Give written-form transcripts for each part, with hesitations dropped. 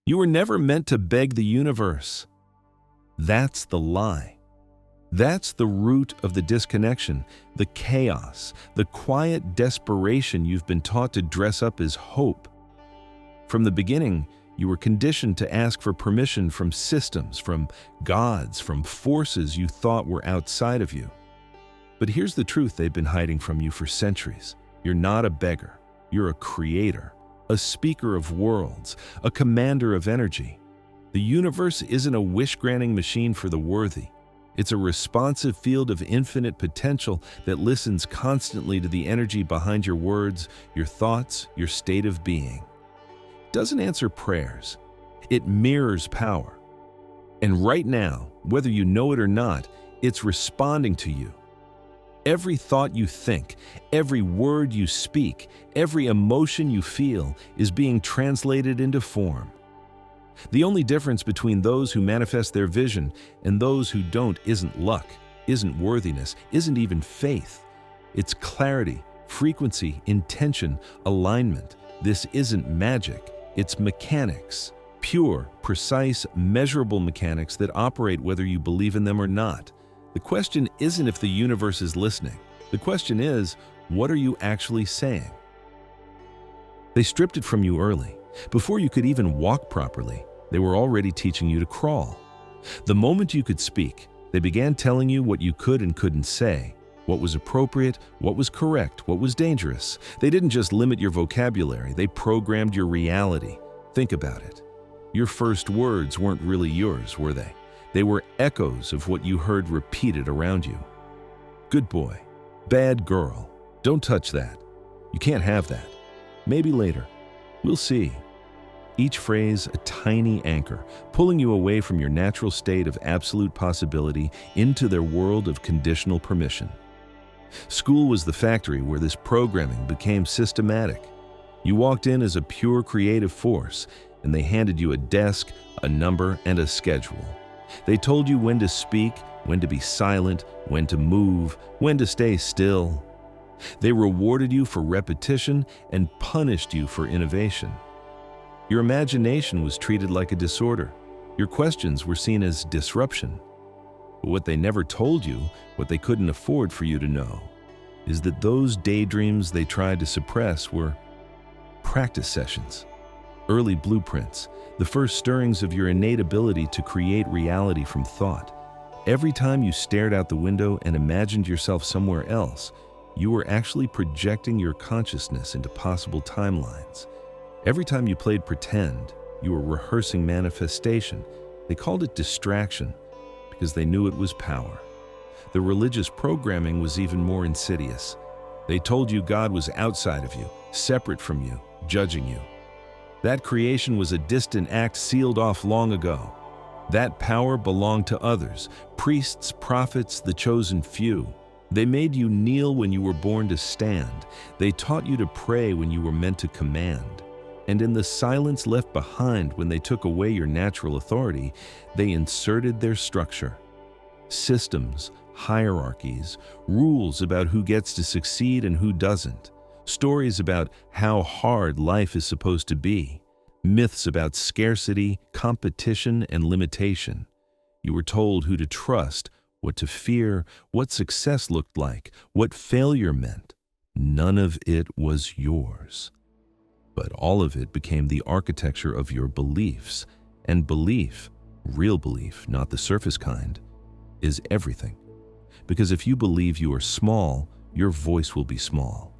You were never meant to beg the universe. That's the lie. That's the root of the disconnection, the chaos, the quiet desperation you've been taught to dress up as hope. From the beginning, you were conditioned to ask for permission from systems, from gods, from forces you thought were outside of you. But here's the truth they've been hiding from you for centuries. You're not a beggar. You're a creator, a speaker of worlds, a commander of energy. The universe isn't a wish-granting machine for the worthy. It's a responsive field of infinite potential that listens constantly to the energy behind your words, your thoughts, your state of being. It doesn't answer prayers. It mirrors power. And right now, whether you know it or not, it's responding to you. Every thought you think, every word you speak, every emotion you feel is being translated into form. The only difference between those who manifest their vision and those who don't isn't luck, isn't worthiness, isn't even faith. It's clarity, frequency, intention, alignment. This isn't magic, it's mechanics. Pure, precise, measurable mechanics that operate whether you believe in them or not. The question isn't if the universe is listening. The question is, what are you actually saying? They stripped it from you early. Before you could even walk properly, they were already teaching you to crawl. The moment you could speak, they began telling you what you could and couldn't say, what was appropriate, what was correct, what was dangerous. They didn't just limit your vocabulary, they programmed your reality. Think about it. Your first words weren't really yours, were they? They were echoes of what you heard repeated around you. Good boy. Bad girl. Don't touch that. You can't have that. Maybe later. We'll see. Each phrase a tiny anchor, pulling you away from your natural state of absolute possibility into their world of conditional permission. School was the factory where this programming became systematic. You walked in as a pure creative force, and they handed you a desk, a number, and a schedule. They told you when to speak, when to be silent, when to move, when to stay still. They rewarded you for repetition and punished you for innovation. Your imagination was treated like a disorder. Your questions were seen as disruption. But what they never told you, what they couldn't afford for you to know, is that those daydreams they tried to suppress were practice sessions, early blueprints, the first stirrings of your innate ability to create reality from thought. Every time you stared out the window and imagined yourself somewhere else, you were actually projecting your consciousness into possible timelines. Every time you played pretend, you were rehearsing manifestation. They called it distraction because they knew it was power. The religious programming was even more insidious. They told you God was outside of you, separate from you, judging you. That creation was a distant act sealed off long ago. That power belonged to others, priests, prophets, the chosen few. They made you kneel when you were born to stand. They taught you to pray when you were meant to command. And in the silence left behind when they took away your natural authority, they inserted their structure. Systems, hierarchies, rules about who gets to succeed and who doesn't. Stories about how hard life is supposed to be. Myths about scarcity, competition, and limitation. You were told who to trust, what to fear, what success looked like, what failure meant. None of it was yours. But all of it became the architecture of your beliefs. And belief, real belief, not the surface kind, is everything. Because if you believe you are small, your voice will be small.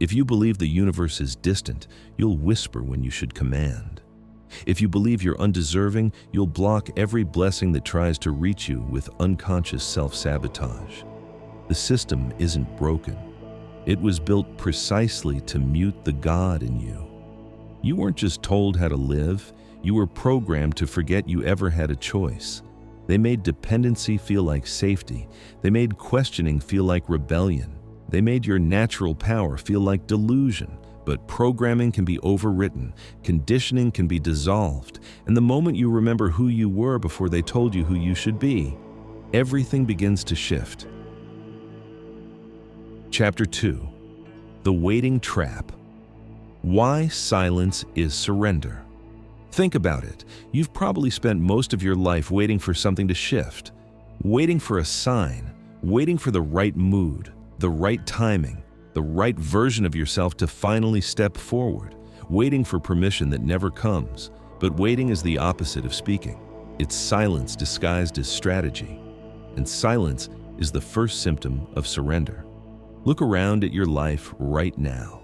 If you believe the universe is distant, you'll whisper when you should command. If you believe you're undeserving, you'll block every blessing that tries to reach you with unconscious self-sabotage. The system isn't broken. It was built precisely to mute the God in you. You weren't just told how to live, you were programmed to forget you ever had a choice. They made dependency feel like safety. They made questioning feel like rebellion. They made your natural power feel like delusion. But programming can be overwritten, conditioning can be dissolved, and the moment you remember who you were before they told you who you should be, everything begins to shift. Chapter 2. The Waiting Trap. Why silence is surrender. Think about it. You've probably spent most of your life waiting for something to shift, waiting for a sign, waiting for the right mood, the right timing, the right version of yourself to finally step forward, waiting for permission that never comes. But waiting is the opposite of speaking. It's silence disguised as strategy. And silence is the first symptom of surrender. Look around at your life right now.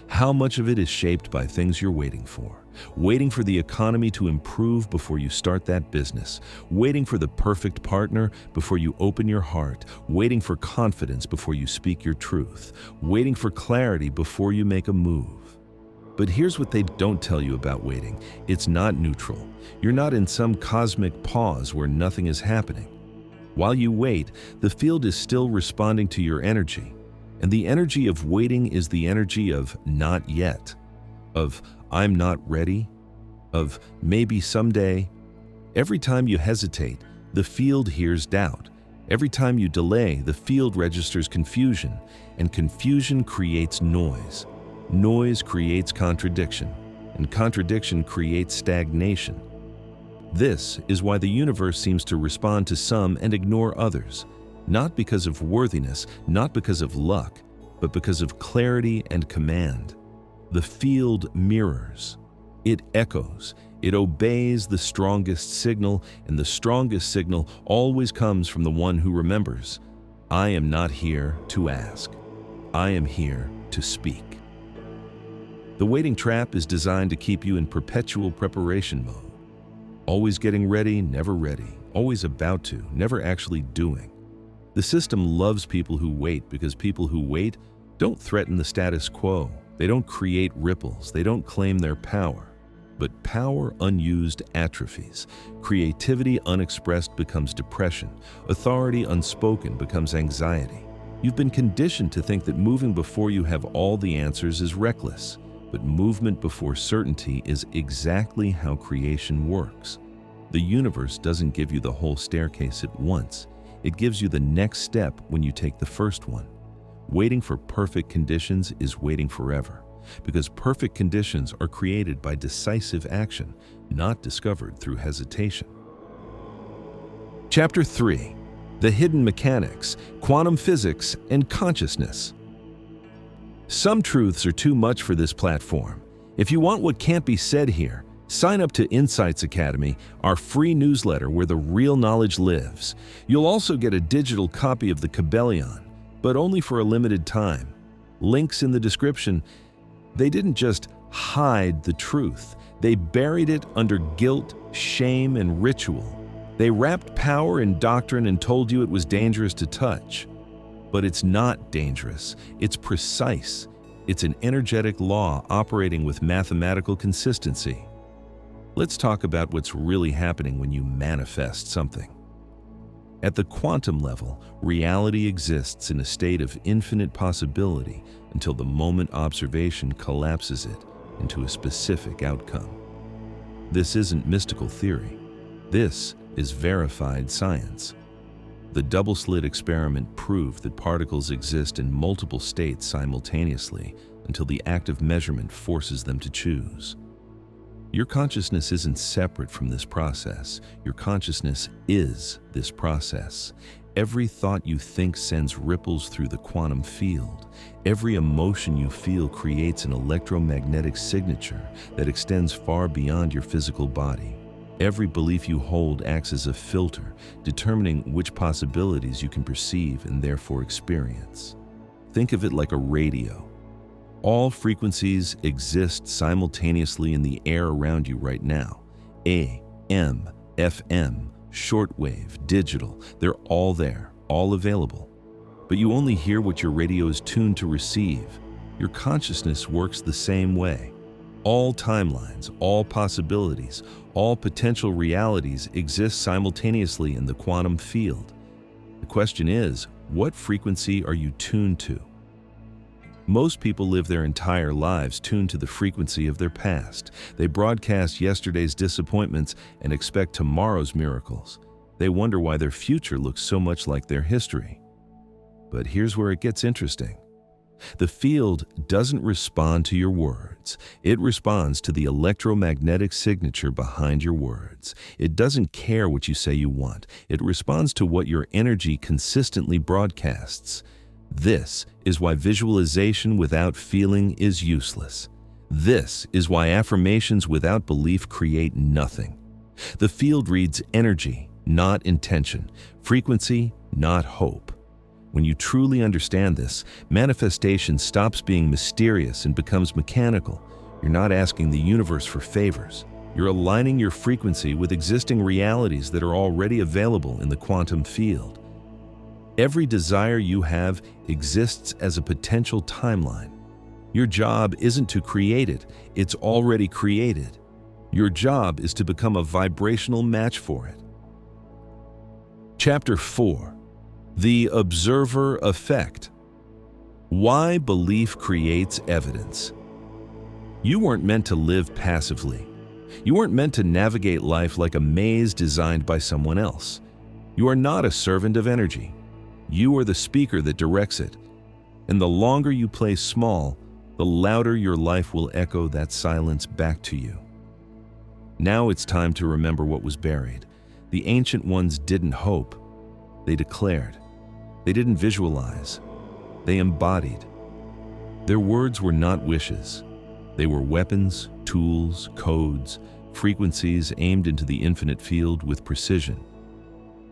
How much of it is shaped by things you're waiting for? Waiting for the economy to improve before you start that business, waiting for the perfect partner before you open your heart, waiting for confidence before you speak your truth, waiting for clarity before you make a move. But here's what they don't tell you about waiting. It's not neutral. You're not in some cosmic pause where nothing is happening. While you wait, the field is still responding to your energy. And the energy of waiting is the energy of not yet, of I'm not ready, of maybe someday. Every time you hesitate, the field hears doubt. Every time you delay, the field registers confusion, and confusion creates noise. Noise creates contradiction, and contradiction creates stagnation. This is why the universe seems to respond to some and ignore others. Not because of worthiness, not because of luck, but because of clarity and command. The field mirrors. It echoes. It obeys the strongest signal, and the strongest signal always comes from the one who remembers. I am not here to ask. I am here to speak. The waiting trap is designed to keep you in perpetual preparation mode. Always getting ready, never ready. Always about to, never actually doing. The system loves people who wait because people who wait don't threaten the status quo. They don't create ripples. They don't claim their power. But power unused atrophies. Creativity unexpressed becomes depression. Authority unspoken becomes anxiety. You've been conditioned to think that moving before you have all the answers is reckless. But movement before certainty is exactly how creation works. The universe doesn't give you the whole staircase at once. It gives you the next step when you take the first one. Waiting for perfect conditions is waiting forever, because perfect conditions are created by decisive action, not discovered through hesitation. Chapter 3: The Hidden Mechanics, Quantum Physics, and Consciousness. Some truths are too much for this platform. If you want what can't be said here, sign up to Insights Academy, our free newsletter where the real knowledge lives. You'll also get a digital copy of the Kabelion, but only for a limited time. Links in the description. They didn't just hide the truth. They buried it under guilt, shame, and ritual. They wrapped power in doctrine and told you it was dangerous to touch. But it's not dangerous. It's precise. It's an energetic law operating with mathematical consistency. Let's talk about what's really happening when you manifest something. At the quantum level, reality exists in a state of infinite possibility until the moment observation collapses it into a specific outcome. This isn't mystical theory. This is verified science. The double-slit experiment proved that particles exist in multiple states simultaneously until the act of measurement forces them to choose. Your consciousness isn't separate from this process. Your consciousness is this process. Every thought you think sends ripples through the quantum field. Every emotion you feel creates an electromagnetic signature that extends far beyond your physical body. Every belief you hold acts as a filter, determining which possibilities you can perceive and therefore experience. Think of it like a radio. All frequencies exist simultaneously in the air around you right now. AM, FM, shortwave, digital, they're all there, all available. But you only hear what your radio is tuned to receive. Your consciousness works the same way. All timelines, all possibilities, all potential realities exist simultaneously in the quantum field. The question is, what frequency are you tuned to? Most people live their entire lives tuned to the frequency of their past. They broadcast yesterday's disappointments and expect tomorrow's miracles. They wonder why their future looks so much like their history. But here's where it gets interesting. The field doesn't respond to your words. It responds to the electromagnetic signature behind your words. It doesn't care what you say you want. It responds to what your energy consistently broadcasts. This is why visualization without feeling is useless. This is why affirmations without belief create nothing. The field reads energy, not intention, frequency, not hope. When you truly understand this, manifestation stops being mysterious and becomes mechanical. You're not asking the universe for favors. You're aligning your frequency with existing realities that are already available in the quantum field. Every desire you have exists as a potential timeline. Your job isn't to create it, it's already created. Your job is to become a vibrational match for it. Chapter 4. The Observer Effect. Why belief creates evidence. You weren't meant to live passively. You weren't meant to navigate life like a maze designed by someone else. You are not a servant of energy. You are the speaker that directs it. And the longer you play small, the louder your life will echo that silence back to you. Now it's time to remember what was buried. The ancient ones didn't hope. They declared. They didn't visualize. They embodied. Their words were not wishes. They were weapons, tools, codes, frequencies aimed into the infinite field with precision.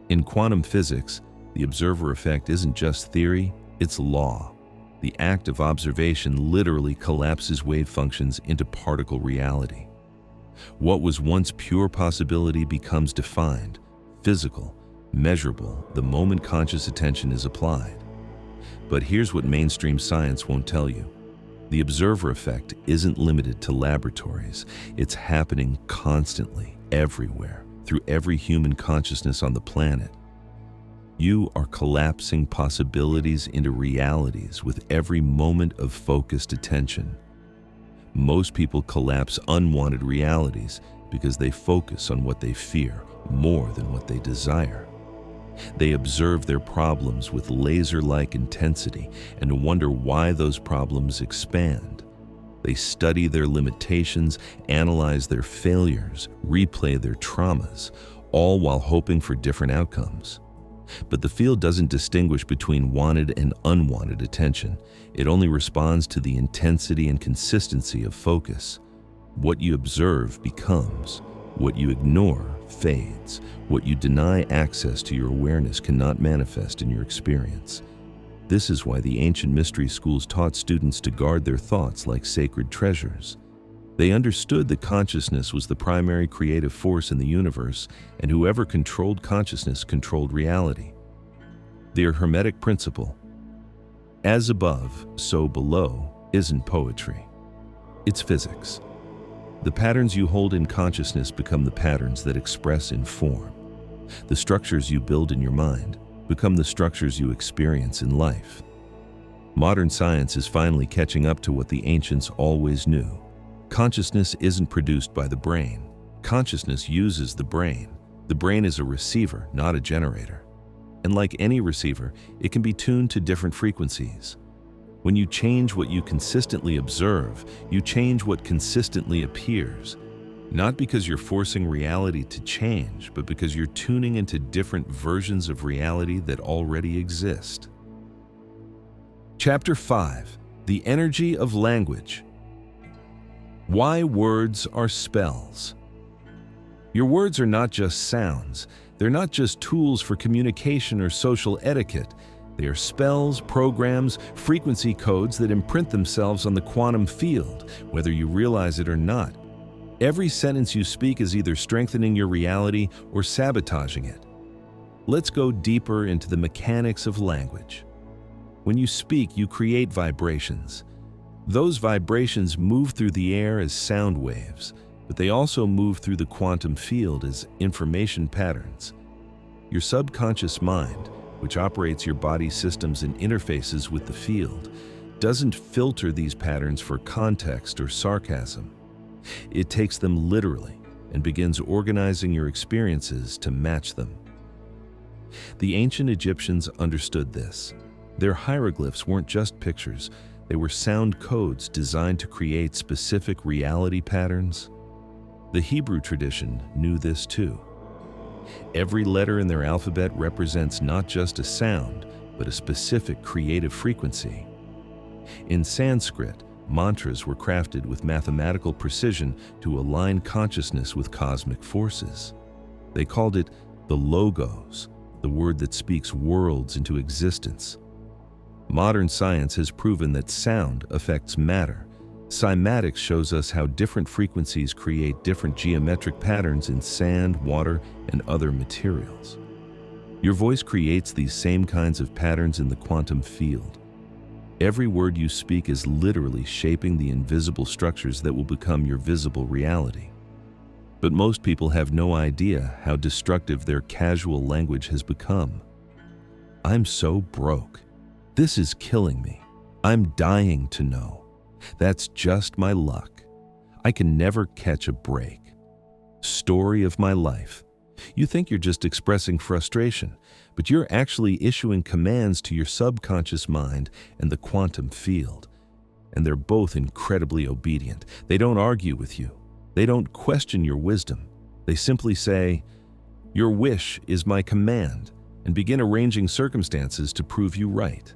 In quantum physics, the observer effect isn't just theory, it's law. The act of observation literally collapses wave functions into particle reality. What was once pure possibility becomes defined, physical, measurable the moment conscious attention is applied. But here's what mainstream science won't tell you. The observer effect isn't limited to laboratories. It's happening constantly, everywhere, through every human consciousness on the planet. You are collapsing possibilities into realities with every moment of focused attention. Most people collapse unwanted realities because they focus on what they fear more than what they desire. They observe their problems with laser-like intensity and wonder why those problems expand. They study their limitations, analyze their failures, replay their traumas, all while hoping for different outcomes. But the field doesn't distinguish between wanted and unwanted attention. It only responds to the intensity and consistency of focus. What you observe becomes. What you ignore fades. What you deny access to your awareness cannot manifest in your experience. This is why the ancient mystery schools taught students to guard their thoughts like sacred treasures. They understood that consciousness was the primary creative force in the universe, and whoever controlled consciousness controlled reality. Their Hermetic principle, as above, so below, isn't poetry. It's physics. The patterns you hold in consciousness become the patterns that express in form. The structures you build in your mind become the structures you experience in life. Modern science is finally catching up to what the ancients always knew. Consciousness isn't produced by the brain. Consciousness uses the brain. The brain is a receiver, not a generator. And like any receiver, it can be tuned to different frequencies. When you change what you consistently observe, you change what consistently appears. Not because you're forcing reality to change, but because you're tuning into different versions of reality that already exist. Chapter 5. The Energy of Language. Why words are spells. Your words are not just sounds. They're not just tools for communication or social etiquette. They are spells, programs, frequency codes that imprint themselves on the quantum field, whether you realize it or not. Every sentence you speak is either strengthening your reality or sabotaging it. Let's go deeper into the mechanics of language. When you speak, you create vibrations. Those vibrations move through the air as sound waves, but they also move through the quantum field as information patterns. Your subconscious mind, which operates your body systems and interfaces with the field, doesn't filter these patterns for context or sarcasm. It takes them literally and begins organizing your experiences to match them. The ancient Egyptians understood this. Their hieroglyphs weren't just pictures, They were sound codes designed to create specific reality patterns. The Hebrew tradition knew this too. Every letter in their alphabet represents not just a sound, but a specific creative frequency. In Sanskrit, mantras were crafted with mathematical precision to align consciousness with cosmic forces. They called it the logos, the word that speaks worlds into existence. Modern science has proven that sound affects matter. Cymatics shows us how different frequencies create different geometric patterns in sand, water, and other materials. Your voice creates these same kinds of patterns in the quantum field. Every word you speak is literally shaping the invisible structures that will become your visible reality. But most people have no idea how destructive their casual language has become. I'm so broke. This is killing me. I'm dying to know. That's just my luck. I can never catch a break. Story of my life. You think you're just expressing frustration, but you're actually issuing commands to your subconscious mind and the quantum field. And they're both incredibly obedient. They don't argue with you. They don't question your wisdom. They simply say, "Your wish is my command," and begin arranging circumstances to prove you right.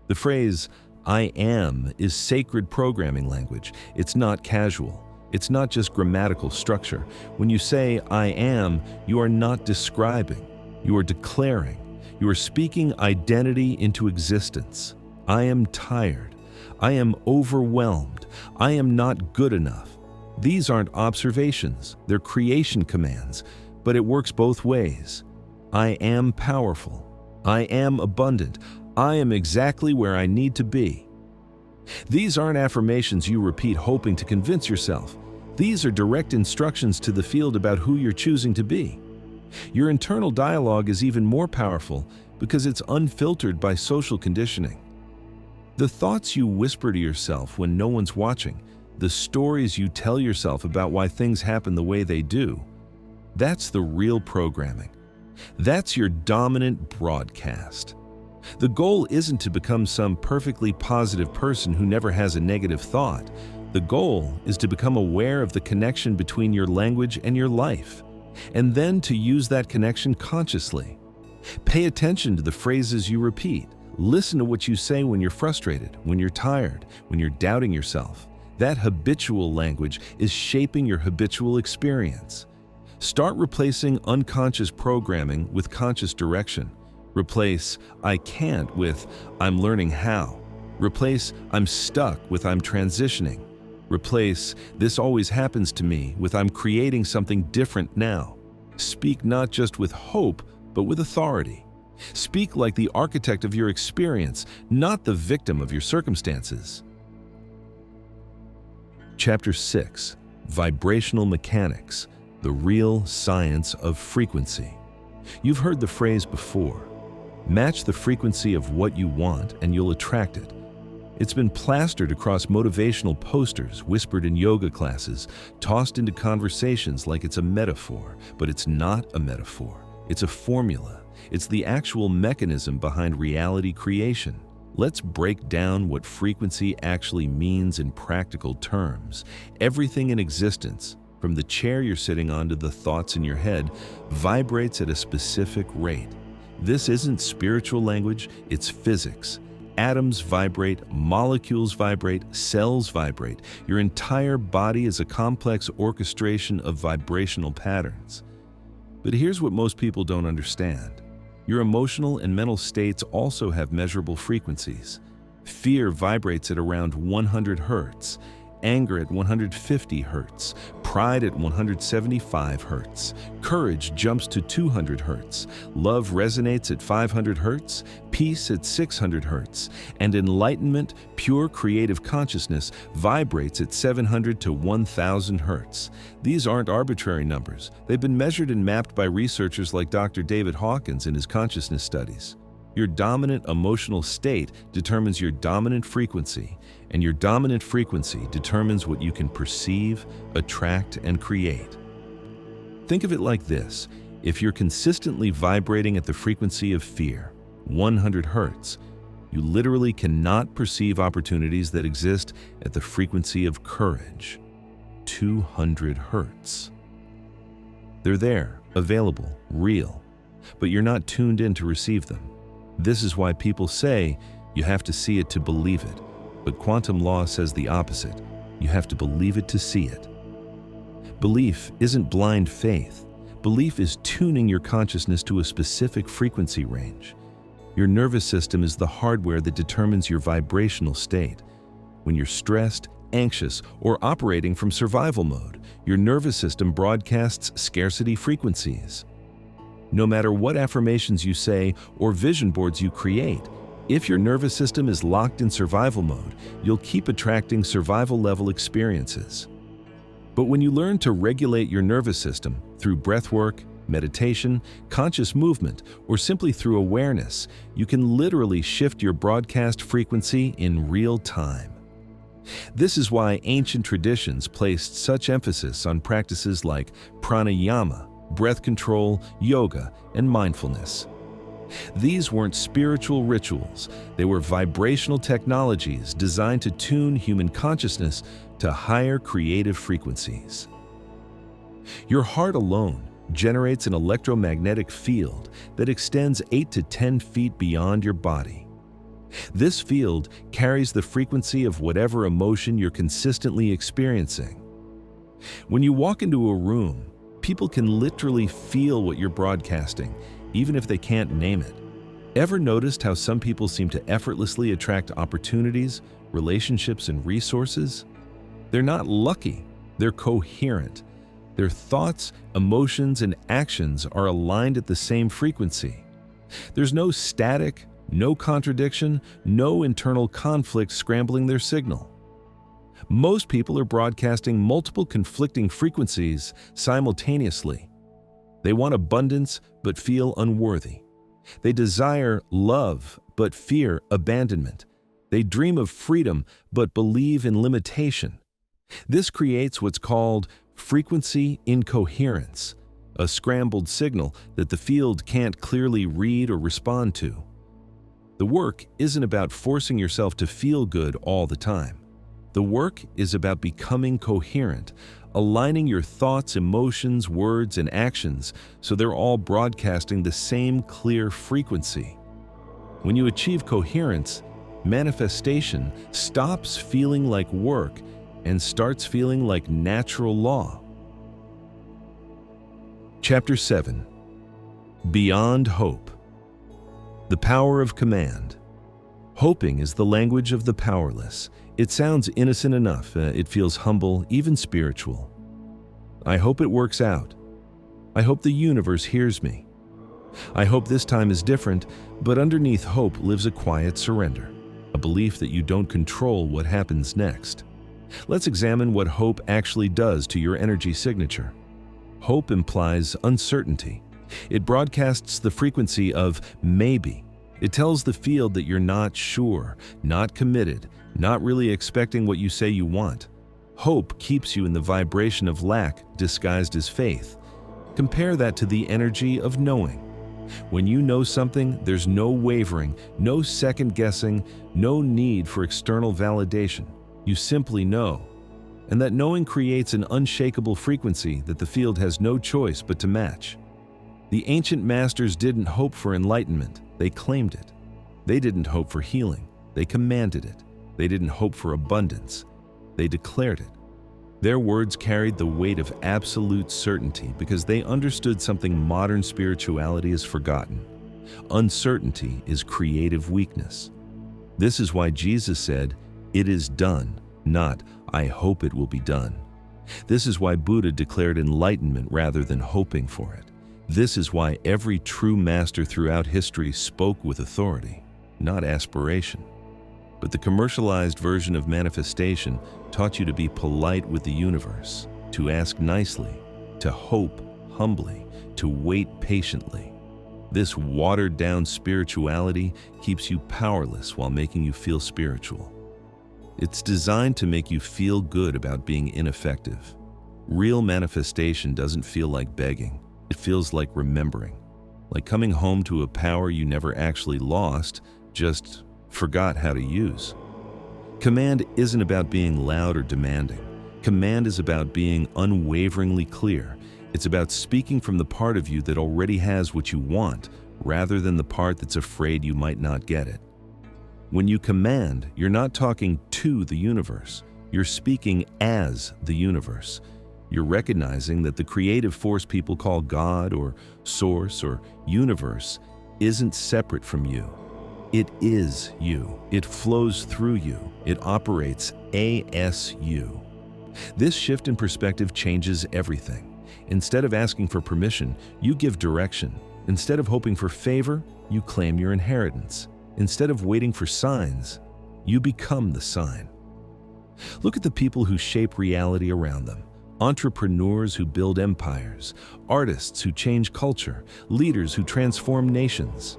The phrase, "I am," is sacred programming language. It's not casual. It's not just grammatical structure. When you say, "I am," you are not describing. You are declaring. You are speaking identity into existence. I am tired. I am overwhelmed. I am not good enough. These aren't observations. They're creation commands, but it works both ways. I am powerful. I am abundant. I am exactly where I need to be. These aren't affirmations you repeat hoping to convince yourself. These are direct instructions to the field about who you're choosing to be. Your internal dialogue is even more powerful because it's unfiltered by social conditioning. The thoughts you whisper to yourself when no one's watching, the stories you tell yourself about why things happen the way they do, that's the real programming. That's your dominant broadcast. The goal isn't to become some perfectly positive person who never has a negative thought. The goal is to become aware of the connection between your language and your life, and then to use that connection consciously. Pay attention to the phrases you repeat. Listen to what you say when you're frustrated, when you're tired, when you're doubting yourself. That habitual language is shaping your habitual experience. Start replacing unconscious programming with conscious direction. Replace "I can't" with "I'm learning how." Replace "I'm stuck" with "I'm transitioning." Replace "this always happens to me" with "I'm creating something different now." Speak not just with hope, but with authority. Speak like the architect of your experience, not the victim of your circumstances. Chapter 6: Vibrational Mechanics, the Real Science of Frequency. You've heard the phrase before. Match the frequency of what you want and you'll attract it. It's been plastered across motivational posters, whispered in yoga classes, tossed into conversations like it's a metaphor, but it's not a metaphor. It's a formula. It's the actual mechanism behind reality creation. Let's break down what frequency actually means in practical terms. Everything in existence, from the chair you're sitting on to the thoughts in your head, vibrates at a specific rate. This isn't spiritual language, it's physics. Atoms vibrate, molecules vibrate, cells vibrate. Your entire body is a complex orchestration of vibrational patterns. But here's what most people don't understand. Your emotional and mental states also have measurable frequencies. Fear vibrates at around 100 hertz. Anger at 150 hertz, pride at 175 hertz, courage jumps to 200 hertz, love resonates at 500 hertz, peace at 600 hertz, and enlightenment, pure creative consciousness, vibrates at 700 to 1000 hertz. These aren't arbitrary numbers. They've been measured and mapped by researchers like Dr. David Hawkins in his consciousness studies. Your dominant emotional state determines your dominant frequency, and your dominant frequency determines what you can perceive, attract, and create. Think of it like this. If you're consistently vibrating at the frequency of fear, 100 hertz, You literally cannot perceive opportunities that exist at the frequency of courage, 200 hertz. They're there, available, real, but you're not tuned in to receive them. This is why people say you have to see it to believe it, but quantum law says the opposite. You have to believe it to see it. Belief isn't blind faith. Belief is tuning your consciousness to a specific frequency range. Your nervous system is the hardware that determines your vibrational state. When you're stressed, anxious, or operating from survival mode, your nervous system broadcasts scarcity frequencies. No matter what affirmations you say or vision boards you create, if your nervous system is locked in survival mode, you'll keep attracting survival-level experiences. But when you learn to regulate your nervous system through breathwork, meditation, conscious movement, or simply through awareness, you can literally shift your broadcast frequency in real time. This is why ancient traditions placed such emphasis on practices like pranayama, breath control, yoga, and mindfulness. These weren't spiritual rituals, they were vibrational technologies designed to tune human consciousness to higher creative frequencies. Your heart alone generates an electromagnetic field that extends 8 to 10 feet beyond your body. This field carries the frequency of whatever emotion you're consistently experiencing. When you walk into a room, people can literally feel what you're broadcasting, even if they can't name it. Ever noticed how some people seem to effortlessly attract opportunities, relationships, and resources? They're not lucky, they're coherent. Their thoughts, emotions, and actions are aligned at the same frequency. There's no static, no contradiction, no internal conflict scrambling their signal. Most people are broadcasting multiple conflicting frequencies simultaneously. They want abundance but feel unworthy. They desire love but fear abandonment. They dream of freedom but believe in limitation. This creates what's called frequency incoherence, a scrambled signal that the field can't clearly read or respond to. The work isn't about forcing yourself to feel good all the time. The work is about becoming coherent, aligning your thoughts, emotions, words, and actions so they're all broadcasting the same clear frequency. When you achieve coherence, manifestation stops feeling like work and starts feeling like natural law. Chapter 7. Beyond Hope. The Power of Command. Hoping is the language of the powerless. It sounds innocent enough, it feels humble, even spiritual. I hope it works out. I hope the universe hears me. I hope this time is different, but underneath hope lives a quiet surrender, a belief that you don't control what happens next. Let's examine what hope actually does to your energy signature. Hope implies uncertainty. It broadcasts the frequency of maybe. It tells the field that you're not sure, not committed, not really expecting what you say you want. Hope keeps you in the vibration of lack disguised as faith. Compare that to the energy of knowing. When you know something, there's no wavering, no second guessing, no need for external validation. You simply know. And that knowing creates an unshakable frequency that the field has no choice but to match. The ancient masters didn't hope for enlightenment, they claimed it. They didn't hope for healing, they commanded it. They didn't hope for abundance, they declared it. Their words carried the weight of absolute certainty because they understood something modern spirituality has forgotten. Uncertainty is creative weakness. This is why Jesus said, "It is done," not, "I hope it will be done." This is why Buddha declared enlightenment rather than hoping for it. This is why every true master throughout history spoke with authority, not aspiration. But the commercialized version of manifestation taught you to be polite with the universe, to ask nicely, to hope humbly, to wait patiently. This watered-down spirituality keeps you powerless while making you feel spiritual. It's designed to make you feel good about being ineffective. Real manifestation doesn't feel like begging. It feels like remembering, like coming home to a power you never actually lost, just forgot how to use. Command isn't about being loud or demanding. Command is about being unwaveringly clear. It's about speaking from the part of you that already has what you want, rather than the part that's afraid you might not get it. When you command, you're not talking to the universe. You're speaking as the universe. You're recognizing that the creative force people call God or Source or Universe isn't separate from you. It is you. It flows through you. It operates as you. This shift in perspective changes everything. Instead of asking for permission, you give direction. Instead of hoping for favor, you claim your inheritance. Instead of waiting for signs, you become the sign. Look at the people who shape reality around them. Entrepreneurs who build empires, artists who change culture, leaders who transform nations.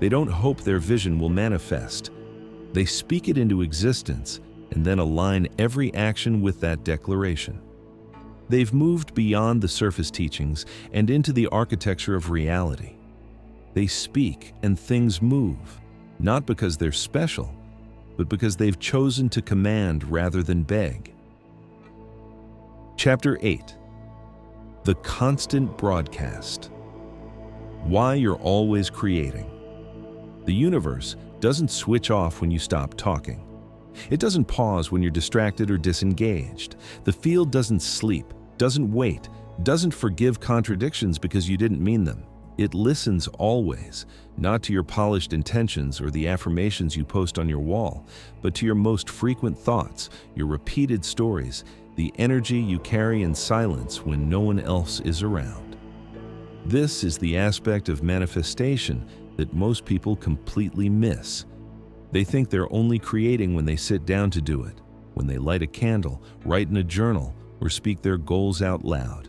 They don't hope their vision will manifest. They speak it into existence and then align every action with that declaration. They've moved beyond the surface teachings and into the architecture of reality. They speak and things move, not because they're special, but because they've chosen to command rather than beg. Chapter 8. The Constant Broadcast. Why you're always creating. The universe doesn't switch off when you stop talking. It doesn't pause when you're distracted or disengaged. The field doesn't sleep, doesn't wait, doesn't forgive contradictions because you didn't mean them. It listens always, not to your polished intentions or the affirmations you post on your wall, but to your most frequent thoughts, your repeated stories, the energy you carry in silence when no one else is around. This is the aspect of manifestation that most people completely miss. They think they're only creating when they sit down to do it, when they light a candle, write in a journal, or speak their goals out loud.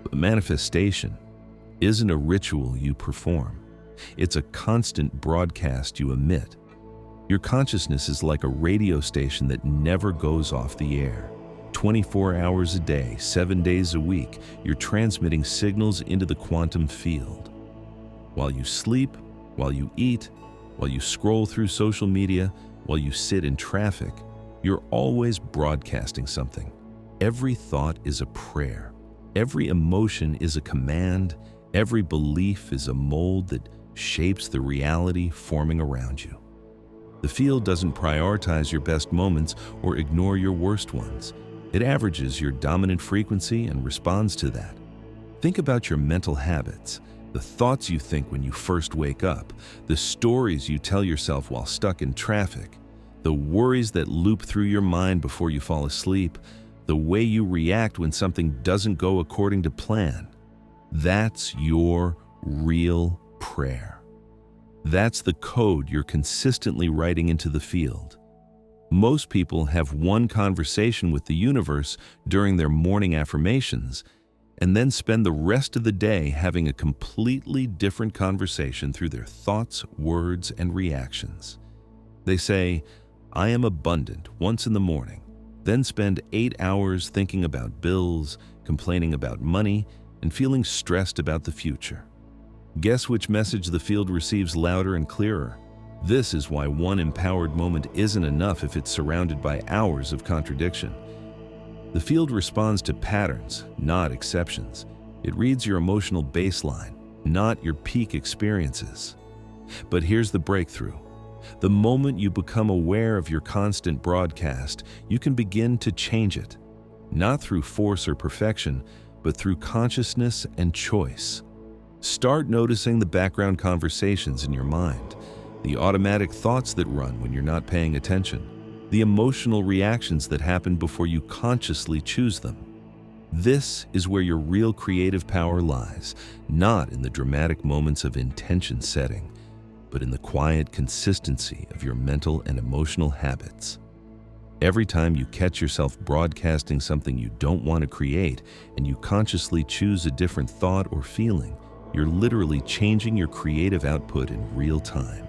But manifestation isn't a ritual you perform. It's a constant broadcast you emit. Your consciousness is like a radio station that never goes off the air. 24 hours a day, 7 days a week, you're transmitting signals into the quantum field. While you sleep, while you eat, while you scroll through social media, while you sit in traffic, you're always broadcasting something. Every thought is a prayer. Every emotion is a command. Every belief is a mold that shapes the reality forming around you. The field doesn't prioritize your best moments or ignore your worst ones. It averages your dominant frequency and responds to that. Think about your mental habits, the thoughts you think when you first wake up, the stories you tell yourself while stuck in traffic, the worries that loop through your mind before you fall asleep, the way you react when something doesn't go according to plan. That's your real prayer. That's the code you're consistently writing into the field. Most people have one conversation with the universe during their morning affirmations and then spend the rest of the day having a completely different conversation through their thoughts, words, and reactions. They say, "I am abundant," once in the morning, then spend 8 hours thinking about bills, complaining about money, and feeling stressed about the future. Guess which message the field receives louder and clearer? This is why one empowered moment isn't enough if it's surrounded by hours of contradiction. The field responds to patterns, not exceptions. It reads your emotional baseline, not your peak experiences. But here's the breakthrough. The moment you become aware of your constant broadcast, you can begin to change it, not through force or perfection, but through consciousness and choice. Start noticing the background conversations in your mind, the automatic thoughts that run when you're not paying attention, the emotional reactions that happen before you consciously choose them. This is where your real creative power lies, not in the dramatic moments of intention setting, but in the quiet consistency of your mental and emotional habits. Every time you catch yourself broadcasting something you don't want to create and you consciously choose a different thought or feeling, you're literally changing your creative output in real time.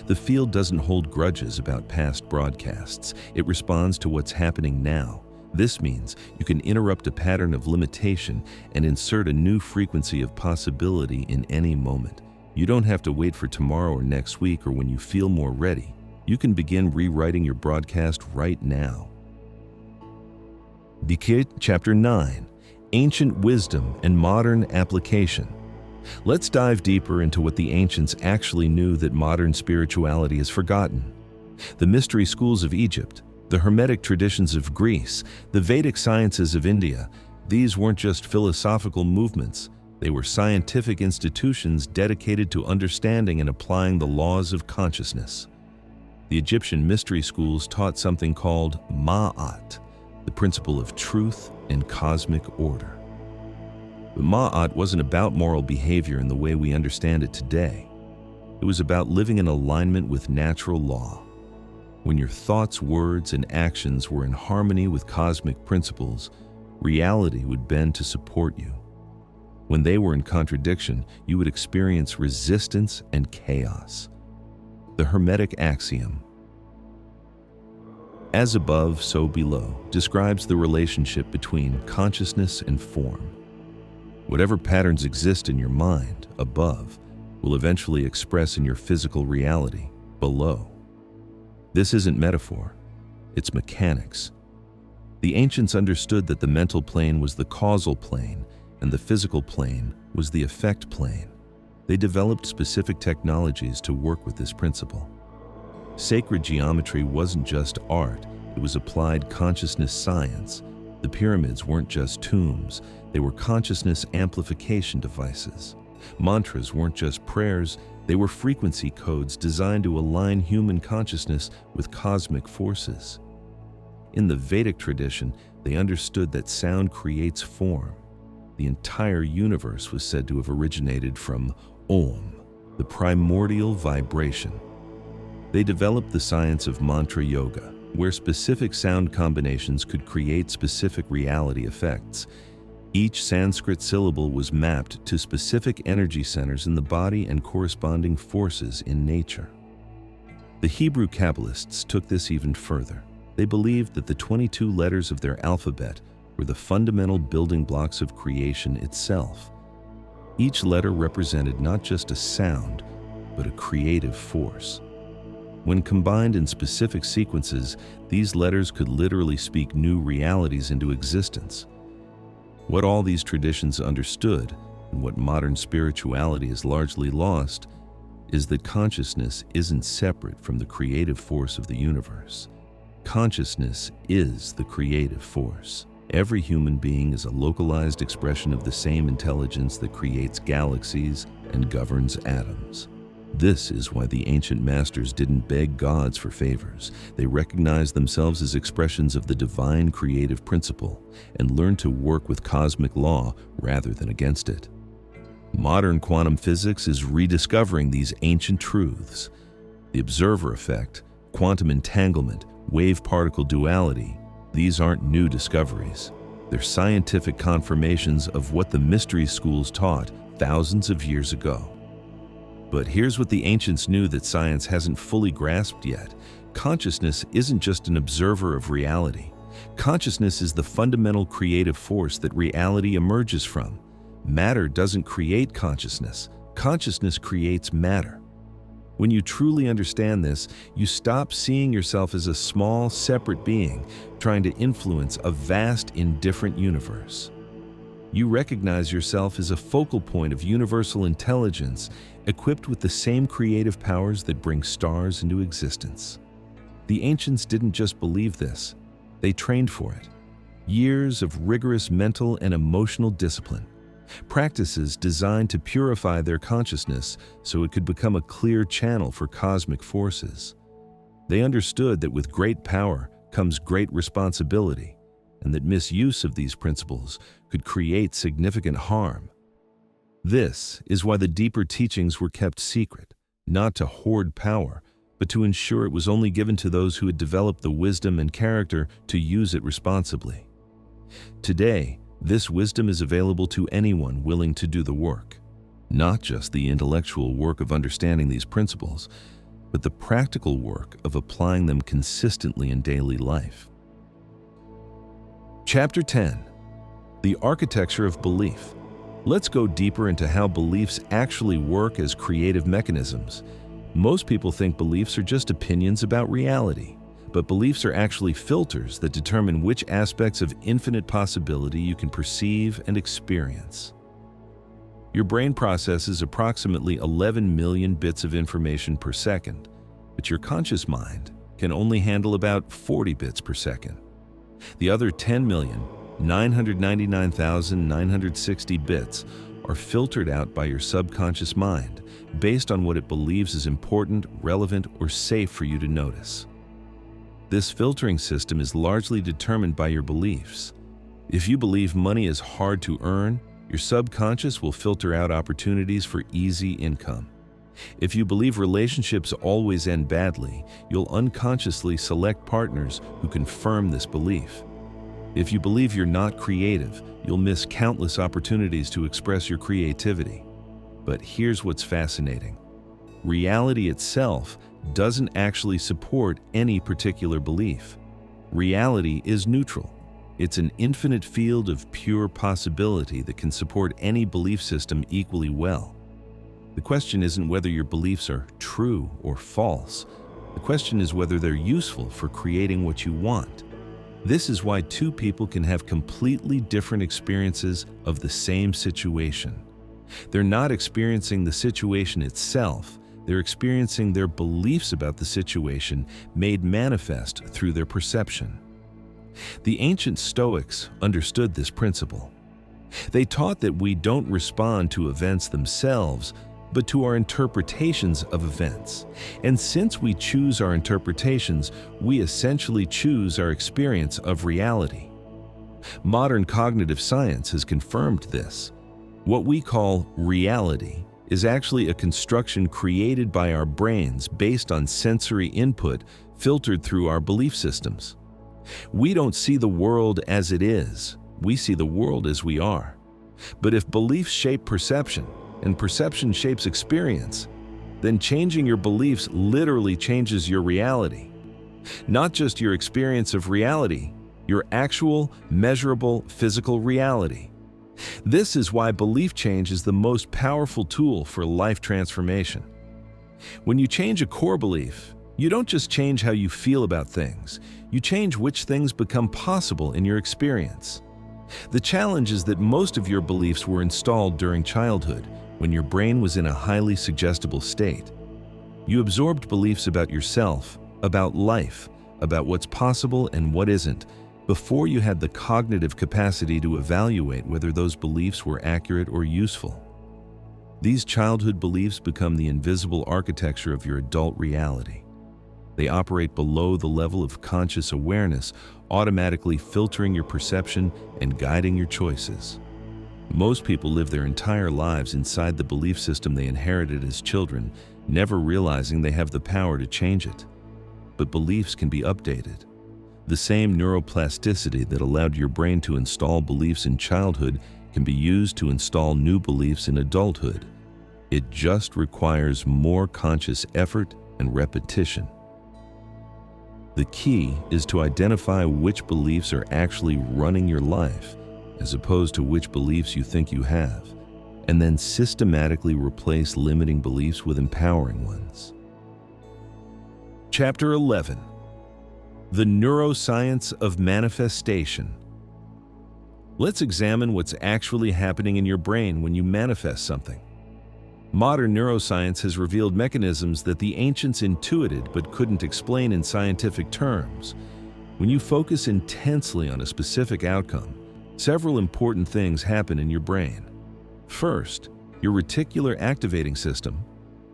The field doesn't hold grudges about past broadcasts. It responds to what's happening now. This means you can interrupt a pattern of limitation and insert a new frequency of possibility in any moment. You don't have to wait for tomorrow or next week or when you feel more ready. You can begin rewriting your broadcast right now. Chapter 9, Ancient Wisdom and Modern Application. Let's dive deeper into what the ancients actually knew that modern spirituality has forgotten. The mystery schools of Egypt, the Hermetic traditions of Greece, the Vedic sciences of India, these weren't just philosophical movements. They were scientific institutions dedicated to understanding and applying the laws of consciousness. The Egyptian mystery schools taught something called Ma'at, the principle of truth and cosmic order. But Ma'at wasn't about moral behavior in the way we understand it today. It was about living in alignment with natural law. When your thoughts, words, and actions were in harmony with cosmic principles, reality would bend to support you. When they were in contradiction, you would experience resistance and chaos. The Hermetic axiom, as above, so below, describes the relationship between consciousness and form. Whatever patterns exist in your mind, above, will eventually express in your physical reality, below. This isn't metaphor, it's mechanics. The ancients understood that the mental plane was the causal plane and the physical plane was the effect plane. They developed specific technologies to work with this principle. Sacred geometry wasn't just art, it was applied consciousness science. The pyramids weren't just tombs, they were consciousness amplification devices. Mantras weren't just prayers, they were frequency codes designed to align human consciousness with cosmic forces. In the Vedic tradition, they understood that sound creates form. The entire universe was said to have originated from Om, the primordial vibration. They developed the science of mantra yoga, where specific sound combinations could create specific reality effects. Each Sanskrit syllable was mapped to specific energy centers in the body and corresponding forces in nature. The Hebrew Kabbalists took this even further. They believed that the 22 letters of their alphabet were the fundamental building blocks of creation itself. Each letter represented not just a sound, but a creative force. When combined in specific sequences, these letters could literally speak new realities into existence. What all these traditions understood, and what modern spirituality has largely lost, is that consciousness isn't separate from the creative force of the universe. Consciousness is the creative force. Every human being is a localized expression of the same intelligence that creates galaxies and governs atoms. This is why the ancient masters didn't beg gods for favors. They recognized themselves as expressions of the divine creative principle and learned to work with cosmic law rather than against it. Modern quantum physics is rediscovering these ancient truths. The observer effect, quantum entanglement, wave-particle duality, these aren't new discoveries. They're scientific confirmations of what the mystery schools taught thousands of years ago. But here's what the ancients knew that science hasn't fully grasped yet. Consciousness isn't just an observer of reality. Consciousness is the fundamental creative force that reality emerges from. Matter doesn't create consciousness. Consciousness creates matter. When you truly understand this, you stop seeing yourself as a small, separate being trying to influence a vast, indifferent universe. You recognize yourself as a focal point of universal intelligence, equipped with the same creative powers that bring stars into existence. The ancients didn't just believe this, they trained for it. Years of rigorous mental and emotional discipline. Practices designed to purify their consciousness so it could become a clear channel for cosmic forces. They understood that with great power comes great responsibility, and that misuse of these principles could create significant harm. This is why the deeper teachings were kept secret, not to hoard power, but to ensure it was only given to those who had developed the wisdom and character to use it responsibly. Today, this wisdom is available to anyone willing to do the work, not just the intellectual work of understanding these principles, but the practical work of applying them consistently in daily life. Chapter 10. The Architecture of Belief. Let's go deeper into how beliefs actually work as creative mechanisms. Most people think beliefs are just opinions about reality, but beliefs are actually filters that determine which aspects of infinite possibility you can perceive and experience. Your brain processes approximately 11 million bits of information per second, but your conscious mind can only handle about 40 bits per second. The other 10,999,960 bits are filtered out by your subconscious mind based on what it believes is important, relevant, or safe for you to notice. This filtering system is largely determined by your beliefs. If you believe money is hard to earn, your subconscious will filter out opportunities for easy income. If you believe relationships always end badly, you'll unconsciously select partners who confirm this belief. If you believe you're not creative, you'll miss countless opportunities to express your creativity. But here's what's fascinating. Reality itself doesn't actually support any particular belief. Reality is neutral. It's an infinite field of pure possibility that can support any belief system equally well. The question isn't whether your beliefs are true or false. The question is whether they're useful for creating what you want. This is why two people can have completely different experiences of the same situation. They're not experiencing the situation itself. They're experiencing their beliefs about the situation made manifest through their perception. The ancient Stoics understood this principle. They taught that we don't respond to events themselves, but to our interpretations of events. And since we choose our interpretations, we essentially choose our experience of reality. Modern cognitive science has confirmed this. What we call reality is actually a construction created by our brains based on sensory input filtered through our belief systems. We don't see the world as it is, we see the world as we are. But if beliefs shape perception, and perception shapes experience, then changing your beliefs literally changes your reality. Not just your experience of reality, your actual, measurable, physical reality. This is why belief change is the most powerful tool for life transformation. When you change a core belief, you don't just change how you feel about things, you change which things become possible in your experience. The challenge is that most of your beliefs were installed during childhood, when your brain was in a highly suggestible state. You absorbed beliefs about yourself, about life, about what's possible and what isn't, before you had the cognitive capacity to evaluate whether those beliefs were accurate or useful. These childhood beliefs become the invisible architecture of your adult reality. They operate below the level of conscious awareness, automatically filtering your perception and guiding your choices. Most people live their entire lives inside the belief system they inherited as children, never realizing they have the power to change it. But beliefs can be updated. The same neuroplasticity that allowed your brain to install beliefs in childhood can be used to install new beliefs in adulthood. It just requires more conscious effort and repetition. The key is to identify which beliefs are actually running your life, as opposed to which beliefs you think you have, and then systematically replace limiting beliefs with empowering ones. Chapter 11. The Neuroscience of Manifestation. Let's examine what's actually happening in your brain when you manifest something. Modern neuroscience has revealed mechanisms that the ancients intuited but couldn't explain in scientific terms. When you focus intensely on a specific outcome, several important things happen in your brain. First, your reticular activating system,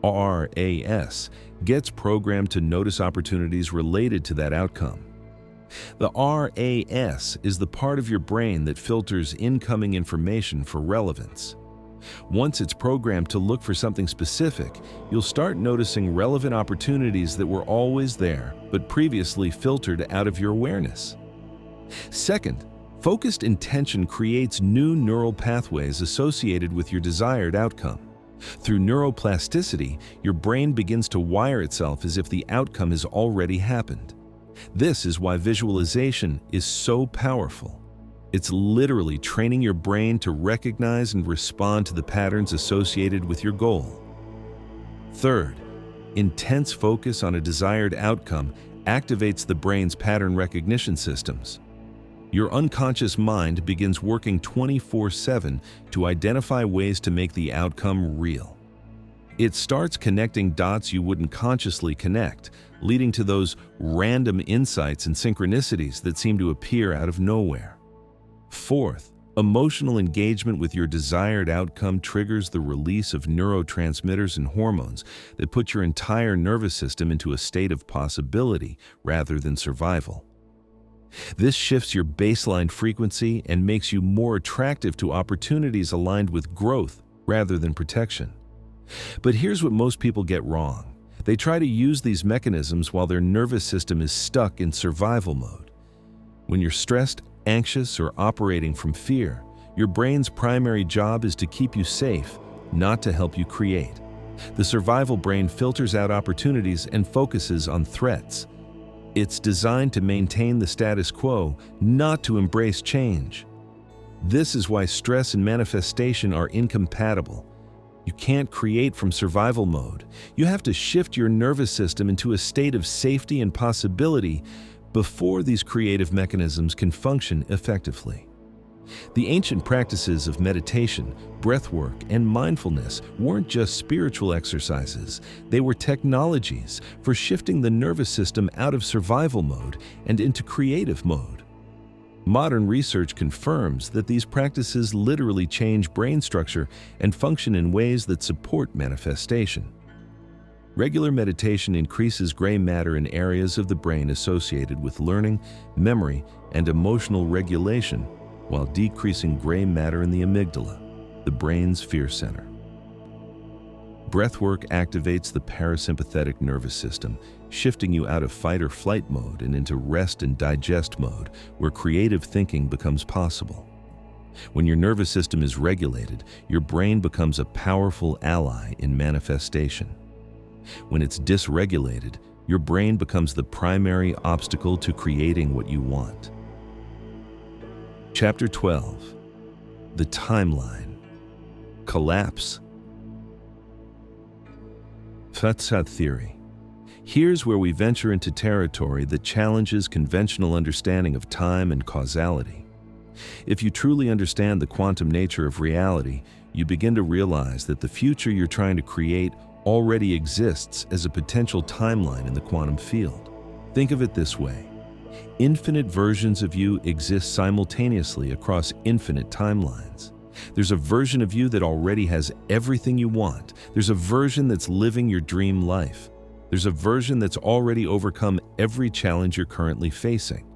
RAS, gets programmed to notice opportunities related to that outcome. The RAS is the part of your brain that filters incoming information for relevance. Once it's programmed to look for something specific, you'll start noticing relevant opportunities that were always there, but previously filtered out of your awareness. Second, focused intention creates new neural pathways associated with your desired outcome. Through neuroplasticity, your brain begins to wire itself as if the outcome has already happened. This is why visualization is so powerful. It's literally training your brain to recognize and respond to the patterns associated with your goal. Third, intense focus on a desired outcome activates the brain's pattern recognition systems. Your unconscious mind begins working 24/7 to identify ways to make the outcome real. It starts connecting dots you wouldn't consciously connect, leading to those random insights and synchronicities that seem to appear out of nowhere. Fourth, emotional engagement with your desired outcome triggers the release of neurotransmitters and hormones that put your entire nervous system into a state of possibility rather than survival. This shifts your baseline frequency and makes you more attractive to opportunities aligned with growth rather than protection. But here's what most people get wrong. They try to use these mechanisms while their nervous system is stuck in survival mode. When you're stressed, anxious, or operating from fear, your brain's primary job is to keep you safe, not to help you create. The survival brain filters out opportunities and focuses on threats. It's designed to maintain the status quo, not to embrace change. This is why stress and manifestation are incompatible. You can't create from survival mode. You have to shift your nervous system into a state of safety and possibility before these creative mechanisms can function effectively. The ancient practices of meditation, breathwork, and mindfulness weren't just spiritual exercises. They were technologies for shifting the nervous system out of survival mode and into creative mode. Modern research confirms that these practices literally change brain structure and function in ways that support manifestation. Regular meditation increases gray matter in areas of the brain associated with learning, memory, and emotional regulation, while decreasing gray matter in the amygdala, the brain's fear center. Breathwork activates the parasympathetic nervous system, shifting you out of fight or flight mode and into rest and digest mode, where creative thinking becomes possible. When your nervous system is regulated, your brain becomes a powerful ally in manifestation. When it's dysregulated, your brain becomes the primary obstacle to creating what you want. Chapter 12. The Timeline. Collapse. Fatsat theory. Here's where we venture into territory that challenges conventional understanding of time and causality. If you truly understand the quantum nature of reality, you begin to realize that the future you're trying to create already exists as a potential timeline in the quantum field. Think of it this way. Infinite versions of you exist simultaneously across infinite timelines. There's a version of you that already has everything you want. There's a version that's living your dream life. There's a version that's already overcome every challenge you're currently facing.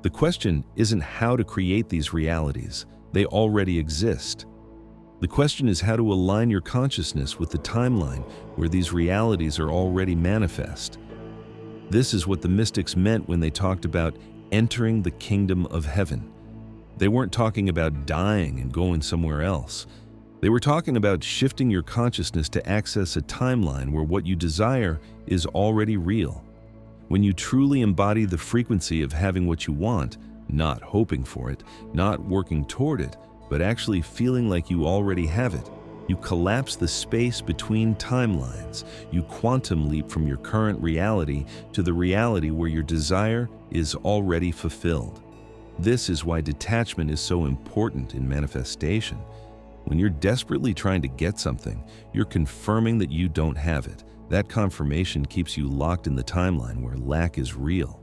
The question isn't how to create these realities. They already exist. The question is how to align your consciousness with the timeline where these realities are already manifest. This is what the mystics meant when they talked about entering the kingdom of heaven. They weren't talking about dying and going somewhere else. They were talking about shifting your consciousness to access a timeline where what you desire is already real. When you truly embody the frequency of having what you want, not hoping for it, not working toward it, but actually feeling like you already have it, you collapse the space between timelines. You quantum leap from your current reality to the reality where your desire is already fulfilled. This is why detachment is so important in manifestation. When you're desperately trying to get something, you're confirming that you don't have it. That confirmation keeps you locked in the timeline where lack is real.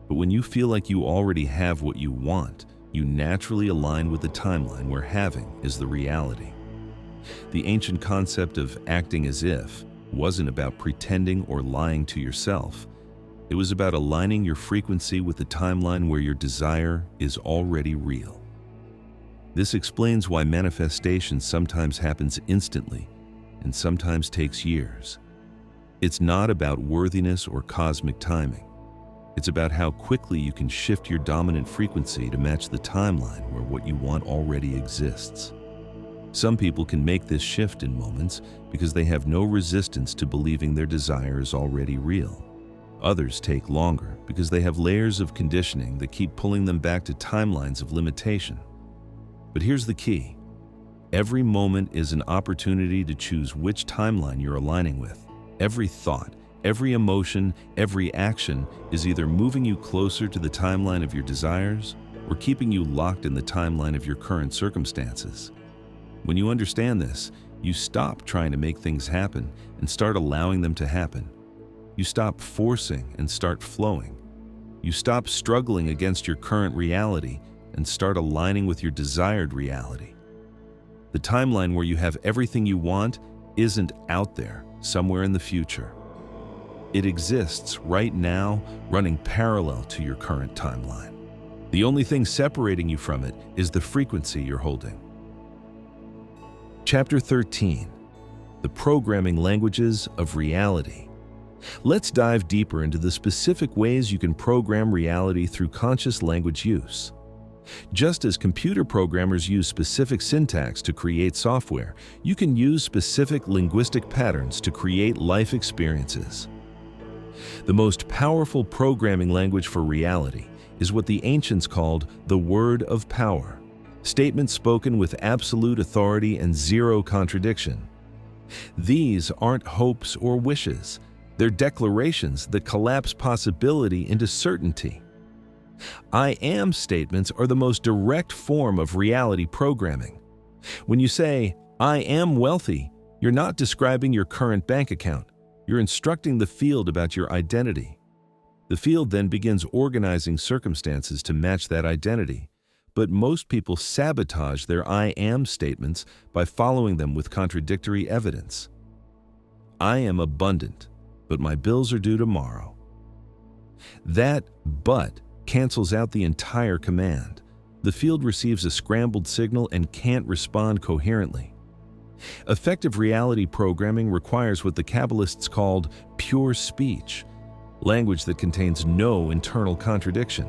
But when you feel like you already have what you want, you naturally align with the timeline where having is the reality. The ancient concept of acting as if wasn't about pretending or lying to yourself. It was about aligning your frequency with the timeline where your desire is already real. This explains why manifestation sometimes happens instantly and sometimes takes years. It's not about worthiness or cosmic timing. It's about how quickly you can shift your dominant frequency to match the timeline where what you want already exists. Some people can make this shift in moments because they have no resistance to believing their desire is already real. Others take longer because they have layers of conditioning that keep pulling them back to timelines of limitation. But here's the key. Every moment is an opportunity to choose which timeline you're aligning with. Every thought, every emotion, every action is either moving you closer to the timeline of your desires or keeping you locked in the timeline of your current circumstances. When you understand this, you stop trying to make things happen and start allowing them to happen. You stop forcing and start flowing. You stop struggling against your current reality and start aligning with your desired reality. The timeline where you have everything you want isn't out there, somewhere in the future. It exists right now, running parallel to your current timeline. The only thing separating you from it is the frequency you're holding. Chapter 13. The Programming Languages of Reality. Let's dive deeper into the specific ways you can program reality through conscious language use. Just as computer programmers use specific syntax to create software, you can use specific linguistic patterns to create life experiences. The most powerful programming language for reality is what the ancients called the word of power, statements spoken with absolute authority and zero contradiction. These aren't hopes or wishes. They're declarations that collapse possibility into certainty. I am statements are the most direct form of reality programming. When you say, I am wealthy, you're not describing your current bank account. You're instructing the field about your identity. The field then begins organizing circumstances to match that identity. But most people sabotage their I am statements by following them with contradictory evidence. I am abundant, but my bills are due tomorrow. That but cancels out the entire command. The field receives a scrambled signal and can't respond coherently. Effective reality programming requires what the Kabbalists called pure speech, language that contains no internal contradiction.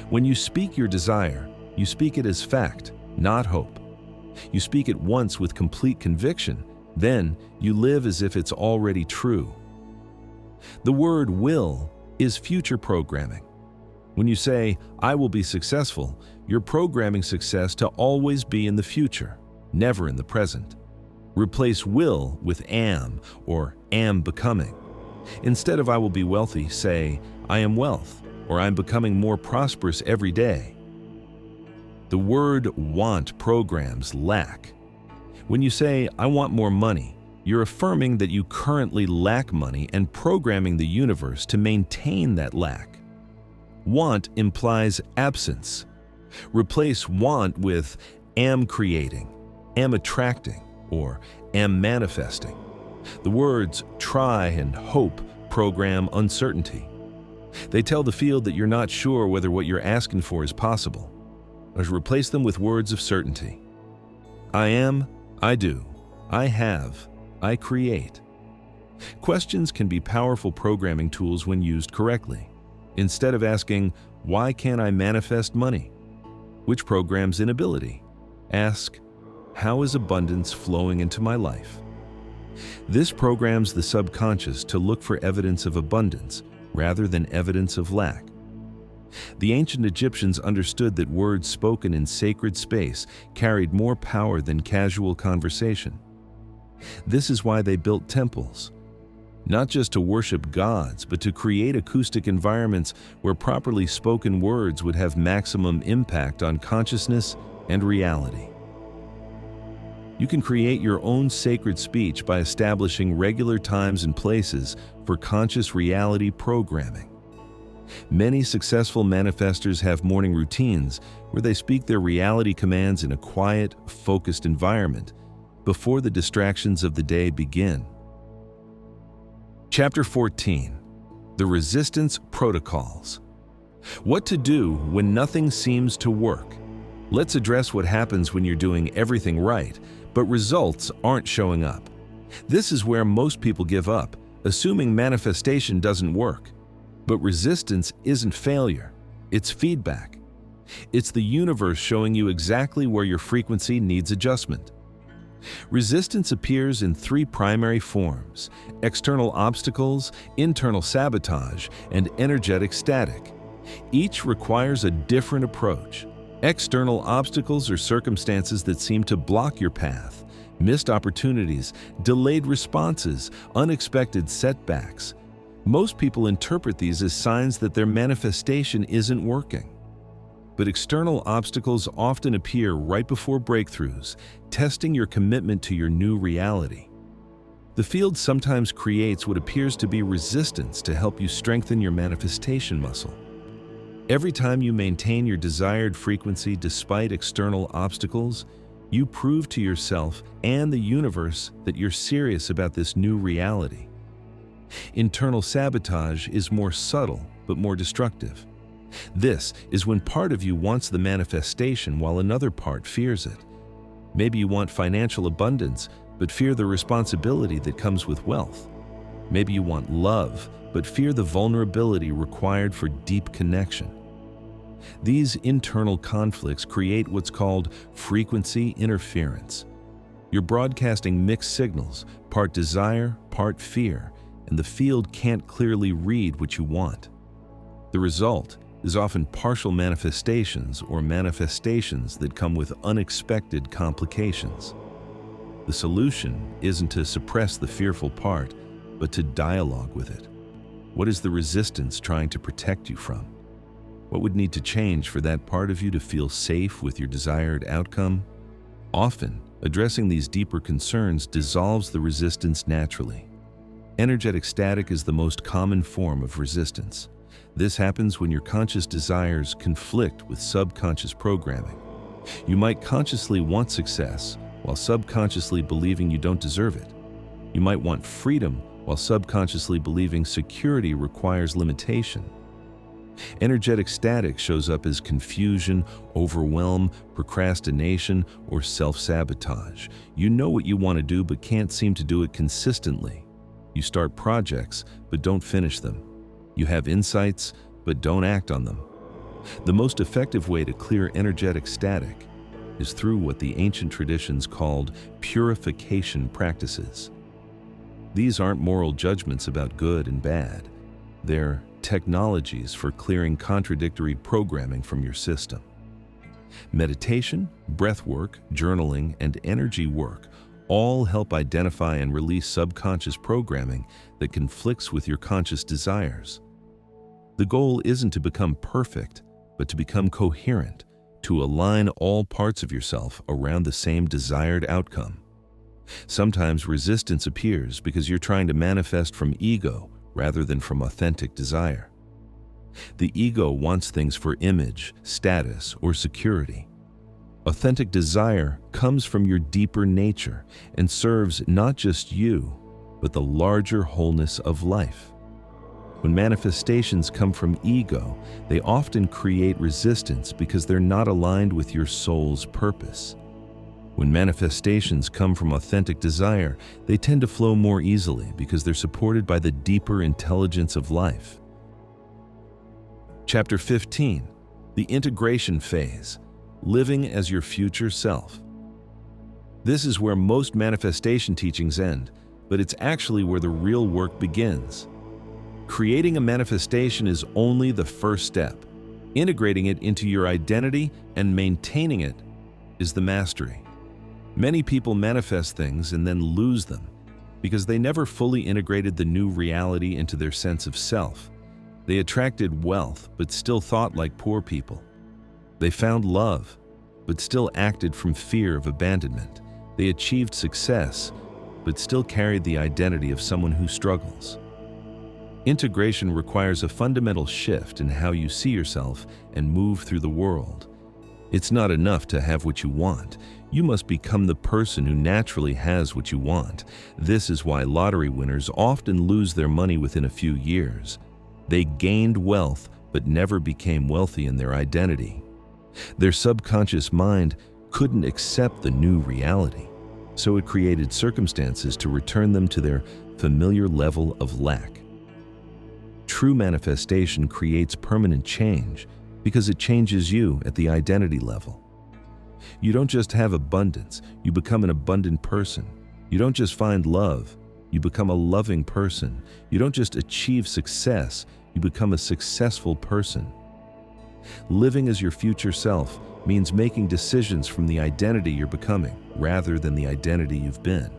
When you speak your desire, you speak it as fact, not hope. You speak it once with complete conviction, then you live as if it's already true. The word will is future programming. When you say, I will be successful, you're programming success to always be in the future, never in the present. Replace will with am or am becoming. Instead of I will be wealthy, say, I am wealth, or I'm becoming more prosperous every day. The word want programs lack. When you say, I want more money, you're affirming that you currently lack money and programming the universe to maintain that lack. Want implies absence. Replace want with am creating, am attracting, or am manifesting. The words try and hope program uncertainty. They tell the field that you're not sure whether what you're asking for is possible. Replace them with words of certainty. I am, I do, I have, I create. Questions can be powerful programming tools when used correctly. Instead of asking, why can't I manifest money? Which programs inability? Ask, how is abundance flowing into my life? This programs the subconscious to look for evidence of abundance rather than evidence of lack. The ancient Egyptians understood that words spoken in sacred space carried more power than casual conversation. This is why they built temples, not just to worship gods, but to create acoustic environments where properly spoken words would have maximum impact on consciousness and reality. You can create your own sacred speech by establishing regular times and places for conscious reality programming. Many successful manifestors have morning routines where they speak their reality commands in a quiet, focused environment before the distractions of the day begin. Chapter 14. The Resistance Protocols. What to do when nothing seems to work. Let's address what happens when you're doing everything right, but results aren't showing up. This is where most people give up, assuming manifestation doesn't work. But resistance isn't failure, it's feedback. It's the universe showing you exactly where your frequency needs adjustment. Resistance appears in three primary forms: external obstacles, internal sabotage, and energetic static. Each requires a different approach. External obstacles are circumstances that seem to block your path: missed opportunities, delayed responses, unexpected setbacks. Most people interpret these as signs that their manifestation isn't working. But external obstacles often appear right before breakthroughs, testing your commitment to your new reality. The field sometimes creates what appears to be resistance to help you strengthen your manifestation muscle. Every time you maintain your desired frequency despite external obstacles, you prove to yourself and the universe that you're serious about this new reality. Internal sabotage is more subtle but more destructive. This is when part of you wants the manifestation while another part fears it. Maybe you want financial abundance, but fear the responsibility that comes with wealth. Maybe you want love, but fear the vulnerability required for deep connection. These internal conflicts create what's called frequency interference. You're broadcasting mixed signals, part desire, part fear, and the field can't clearly read what you want. The result is often partial manifestations or manifestations that come with unexpected complications. The solution isn't to suppress the fearful part, but to dialogue with it. What is the resistance trying to protect you from? What would need to change for that part of you to feel safe with your desired outcome? Often, addressing these deeper concerns dissolves the resistance naturally. Energetic static is the most common form of resistance. This happens when your conscious desires conflict with subconscious programming. You might consciously want success while subconsciously believing you don't deserve it. You might want freedom while subconsciously believing security requires limitation. Energetic static shows up as confusion, overwhelm, procrastination, or self-sabotage. You know what you want to do but can't seem to do it consistently. You start projects but don't finish them. You have insights, but don't act on them. The most effective way to clear energetic static is through what the ancient traditions called purification practices. These aren't moral judgments about good and bad. They're technologies for clearing contradictory programming from your system. Meditation, breath work, journaling, and energy work all help identify and release subconscious programming that conflicts with your conscious desires. The goal isn't to become perfect, but to become coherent, to align all parts of yourself around the same desired outcome. Sometimes resistance appears because you're trying to manifest from ego rather than from authentic desire. The ego wants things for image, status, or security. Authentic desire comes from your deeper nature and serves not just you, but the larger wholeness of life. When manifestations come from ego, they often create resistance because they're not aligned with your soul's purpose. When manifestations come from authentic desire, they tend to flow more easily because they're supported by the deeper intelligence of life. Chapter 15, the integration phase, living as your future self. This is where most manifestation teachings end, but it's actually where the real work begins. Creating a manifestation is only the first step. Integrating it into your identity and maintaining it is the mastery. Many people manifest things and then lose them because they never fully integrated the new reality into their sense of self. They attracted wealth but still thought like poor people. They found love but still acted from fear of abandonment. They achieved success but still carried the identity of someone who struggles. Integration requires a fundamental shift in how you see yourself and move through the world. It's not enough to have what you want. You must become the person who naturally has what you want. This is why lottery winners often lose their money within a few years. They gained wealth but never became wealthy in their identity. Their subconscious mind couldn't accept the new reality, so it created circumstances to return them to their familiar level of lack. True manifestation creates permanent change because it changes you at the identity level. You don't just have abundance, you become an abundant person. You don't just find love, you become a loving person. You don't just achieve success, you become a successful person. Living as your future self means making decisions from the identity you're becoming rather than the identity you've been.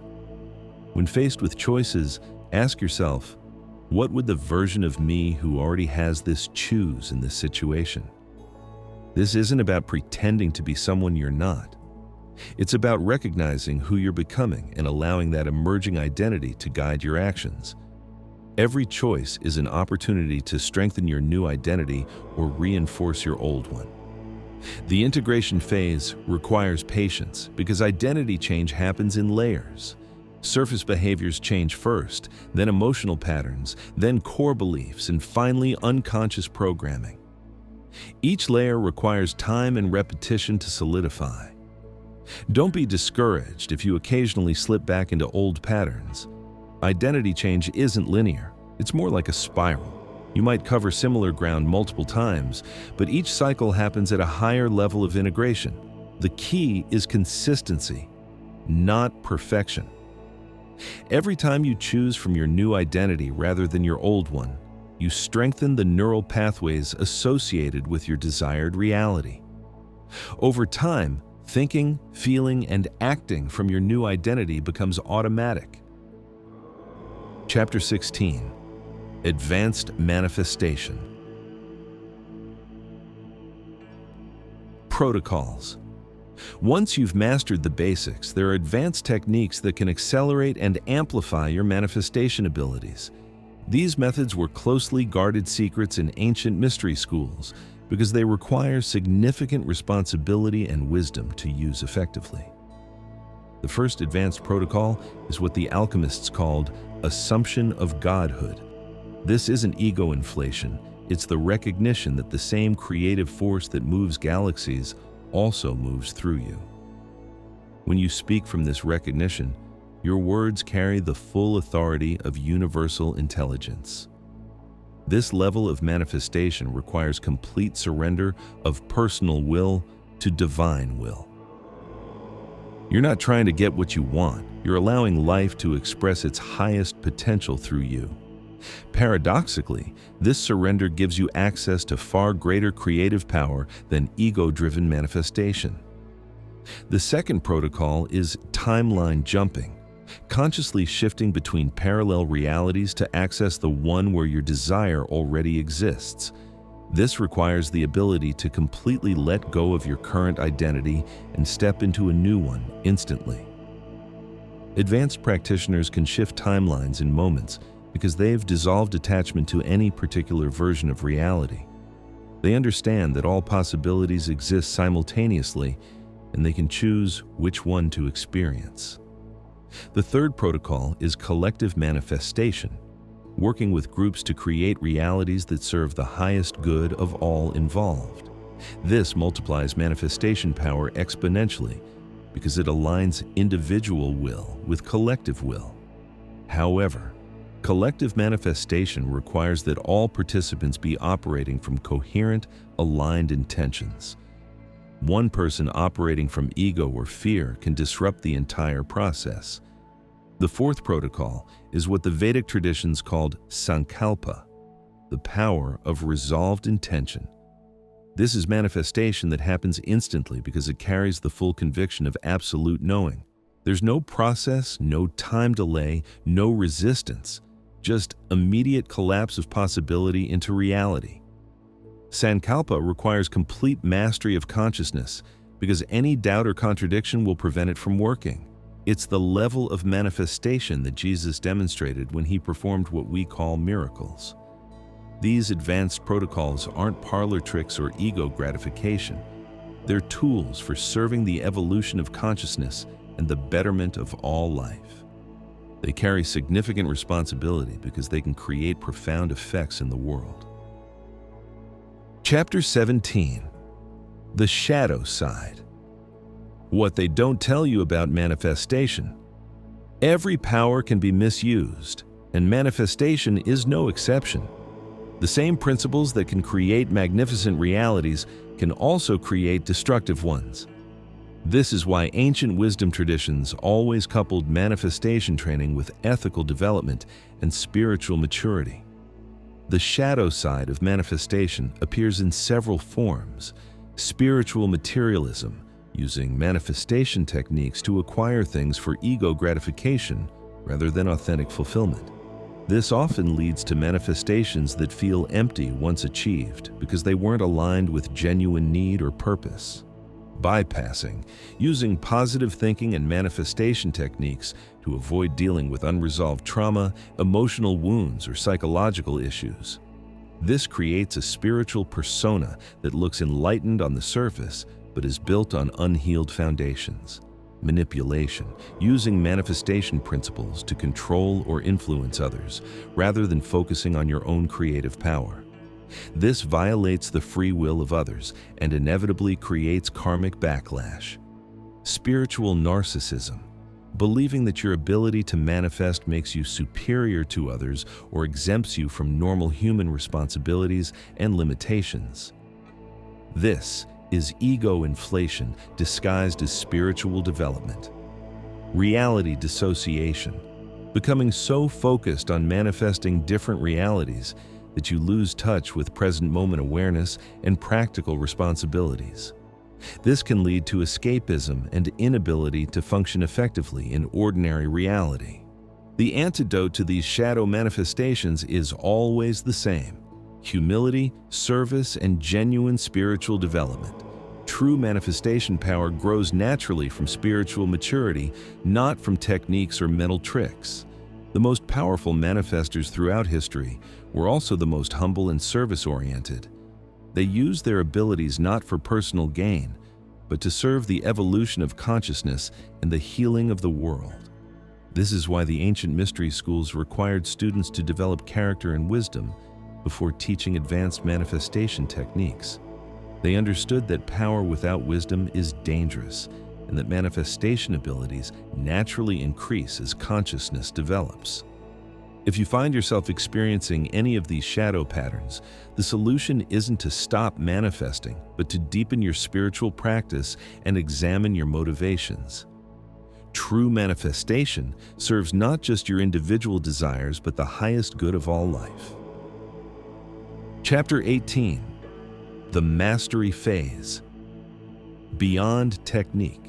When faced with choices, ask yourself, what would the version of me who already has this choose in this situation? This isn't about pretending to be someone you're not. It's about recognizing who you're becoming and allowing that emerging identity to guide your actions. Every choice is an opportunity to strengthen your new identity or reinforce your old one. The integration phase requires patience because identity change happens in layers. Surface behaviors change first, then emotional patterns, then core beliefs, and finally unconscious programming. Each layer requires time and repetition to solidify. Don't be discouraged if you occasionally slip back into old patterns. Identity change isn't linear. It's more like a spiral. You might cover similar ground multiple times, but each cycle happens at a higher level of integration. The key is consistency, not perfection. Every time you choose from your new identity rather than your old one, you strengthen the neural pathways associated with your desired reality. Over time, thinking, feeling, and acting from your new identity becomes automatic. Chapter 16. Advanced Manifestation. Protocols. Once you've mastered the basics, there are advanced techniques that can accelerate and amplify your manifestation abilities. These methods were closely guarded secrets in ancient mystery schools because they require significant responsibility and wisdom to use effectively. The first advanced protocol is what the alchemists called assumption of godhood. This isn't ego inflation, it's the recognition that the same creative force that moves galaxies also moves through you. When you speak from this recognition, your words carry the full authority of universal intelligence. This level of manifestation requires complete surrender of personal will to divine will. You're not trying to get what you want, you're allowing life to express its highest potential through you. Paradoxically, this surrender gives you access to far greater creative power than ego-driven manifestation. The second protocol is timeline jumping, consciously shifting between parallel realities to access the one where your desire already exists. This requires the ability to completely let go of your current identity and step into a new one instantly. Advanced practitioners can shift timelines in moments because they've dissolved attachment to any particular version of reality. They understand that all possibilities exist simultaneously, and they can choose which one to experience. The third protocol is collective manifestation, working with groups to create realities that serve the highest good of all involved. This multiplies manifestation power exponentially because it aligns individual will with collective will. However, collective manifestation requires that all participants be operating from coherent, aligned intentions. One person operating from ego or fear can disrupt the entire process. The fourth protocol is what the Vedic traditions called sankalpa, the power of resolved intention. This is manifestation that happens instantly because it carries the full conviction of absolute knowing. There's no process, no time delay, no resistance, just immediate collapse of possibility into reality. Sankalpa requires complete mastery of consciousness because any doubt or contradiction will prevent it from working. It's the level of manifestation that Jesus demonstrated when he performed what we call miracles. These advanced protocols aren't parlor tricks or ego gratification. They're tools for serving the evolution of consciousness and the betterment of all life. They carry significant responsibility because they can create profound effects in the world. Chapter 17. The Shadow Side. What they don't tell you about manifestation. Every power can be misused, and manifestation is no exception. The same principles that can create magnificent realities can also create destructive ones. This is why ancient wisdom traditions always coupled manifestation training with ethical development and spiritual maturity. The shadow side of manifestation appears in several forms. Spiritual materialism, using manifestation techniques to acquire things for ego gratification rather than authentic fulfillment. This often leads to manifestations that feel empty once achieved because they weren't aligned with genuine need or purpose. Bypassing, using positive thinking and manifestation techniques to avoid dealing with unresolved trauma, emotional wounds, or psychological issues. This creates a spiritual persona that looks enlightened on the surface but is built on unhealed foundations. Manipulation, using manifestation principles to control or influence others, rather than focusing on your own creative power. This violates the free will of others and inevitably creates karmic backlash. Spiritual narcissism, believing that your ability to manifest makes you superior to others or exempts you from normal human responsibilities and limitations. This is ego inflation disguised as spiritual development. Reality dissociation, becoming so focused on manifesting different realities that you lose touch with present moment awareness and practical responsibilities. This can lead to escapism and inability to function effectively in ordinary reality. The antidote to these shadow manifestations is always the same: humility, service, and genuine spiritual development. True manifestation power grows naturally from spiritual maturity, not from techniques or mental tricks. The most powerful manifestors throughout history were also the most humble and service-oriented. They used their abilities not for personal gain, but to serve the evolution of consciousness and the healing of the world. This is why the ancient mystery schools required students to develop character and wisdom before teaching advanced manifestation techniques. They understood that power without wisdom is dangerous, and that manifestation abilities naturally increase as consciousness develops. If you find yourself experiencing any of these shadow patterns, the solution isn't to stop manifesting, but to deepen your spiritual practice and examine your motivations. True manifestation serves not just your individual desires, but the highest good of all life. Chapter 18. The Mastery Phase. Beyond technique.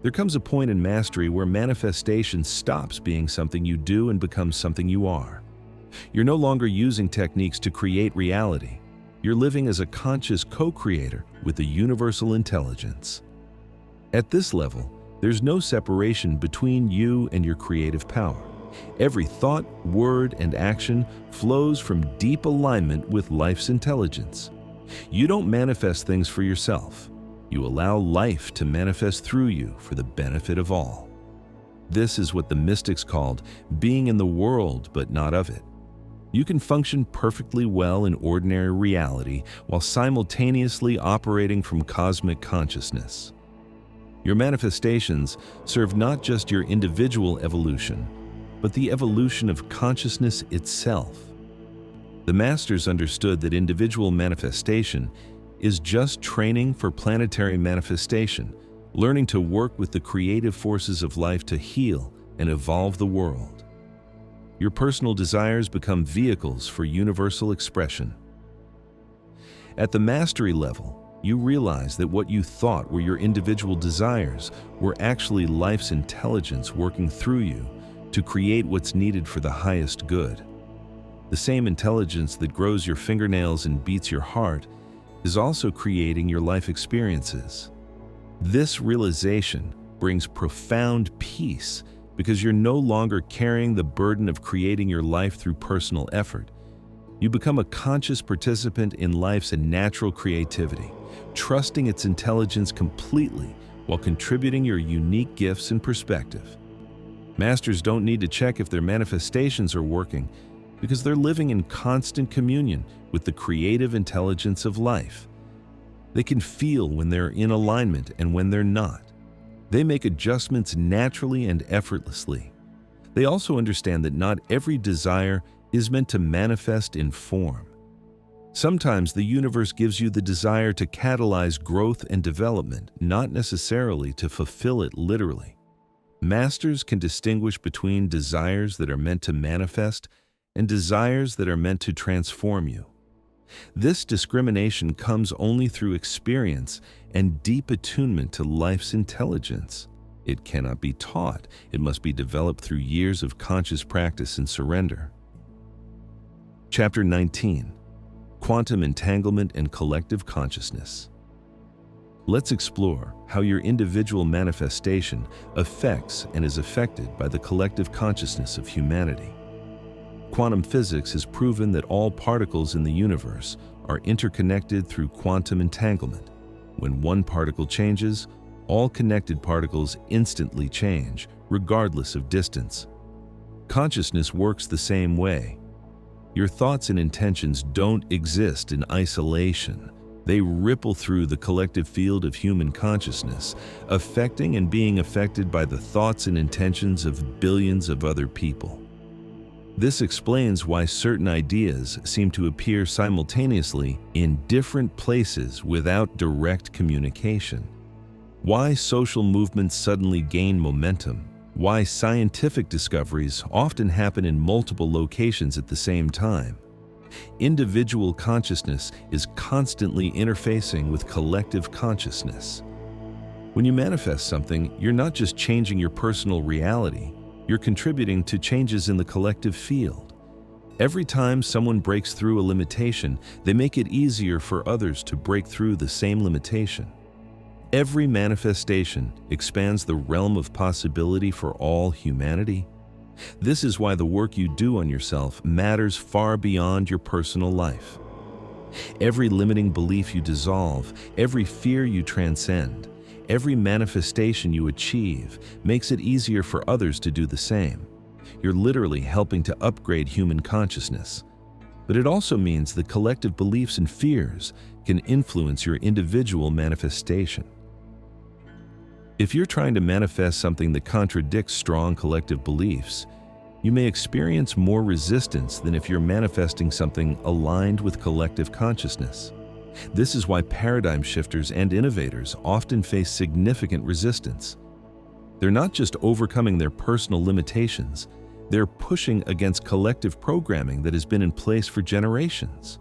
There comes a point in mastery where manifestation stops being something you do and becomes something you are. You're no longer using techniques to create reality. You're living as a conscious co-creator with a universal intelligence. At this level, there's no separation between you and your creative power. Every thought, word, and action flows from deep alignment with life's intelligence. You don't manifest things for yourself. You allow life to manifest through you for the benefit of all. This is what the mystics called being in the world but not of it. You can function perfectly well in ordinary reality while simultaneously operating from cosmic consciousness. Your manifestations serve not just your individual evolution, but the evolution of consciousness itself. The masters understood that individual manifestation is just training for planetary manifestation, learning to work with the creative forces of life to heal and evolve the world. Your personal desires become vehicles for universal expression. At the mastery level, you realize that what you thought were your individual desires were actually life's intelligence working through you to create what's needed for the highest good. The same intelligence that grows your fingernails and beats your heart is also creating your life experiences. This realization brings profound peace because you're no longer carrying the burden of creating your life through personal effort. You become a conscious participant in life's natural creativity, trusting its intelligence completely while contributing your unique gifts and perspective. Masters don't need to check if their manifestations are working because they're living in constant communion with the creative intelligence of life. They can feel when they're in alignment and when they're not. They make adjustments naturally and effortlessly. They also understand that not every desire is meant to manifest in form. Sometimes the universe gives you the desire to catalyze growth and development, not necessarily to fulfill it literally. Masters can distinguish between desires that are meant to manifest and desires that are meant to transform you. This discrimination comes only through experience and deep attunement to life's intelligence. It cannot be taught. It must be developed through years of conscious practice and surrender. Chapter 19. Quantum Entanglement and Collective Consciousness. Let's explore how your individual manifestation affects and is affected by the collective consciousness of humanity. Quantum physics has proven that all particles in the universe are interconnected through quantum entanglement. When one particle changes, all connected particles instantly change, regardless of distance. Consciousness works the same way. Your thoughts and intentions don't exist in isolation. They ripple through the collective field of human consciousness, affecting and being affected by the thoughts and intentions of billions of other people. This explains why certain ideas seem to appear simultaneously in different places without direct communication. Why social movements suddenly gain momentum. Why scientific discoveries often happen in multiple locations at the same time. Individual consciousness is constantly interfacing with collective consciousness. When you manifest something, you're not just changing your personal reality, you're contributing to changes in the collective field. Every time someone breaks through a limitation, they make it easier for others to break through the same limitation. Every manifestation expands the realm of possibility for all humanity. This is why the work you do on yourself matters far beyond your personal life. Every limiting belief you dissolve, every fear you transcend, every manifestation you achieve makes it easier for others to do the same. You're literally helping to upgrade human consciousness. But it also means that collective beliefs and fears can influence your individual manifestation. If you're trying to manifest something that contradicts strong collective beliefs, you may experience more resistance than if you're manifesting something aligned with collective consciousness. This is why paradigm shifters and innovators often face significant resistance. They're not just overcoming their personal limitations, they're pushing against collective programming that has been in place for generations.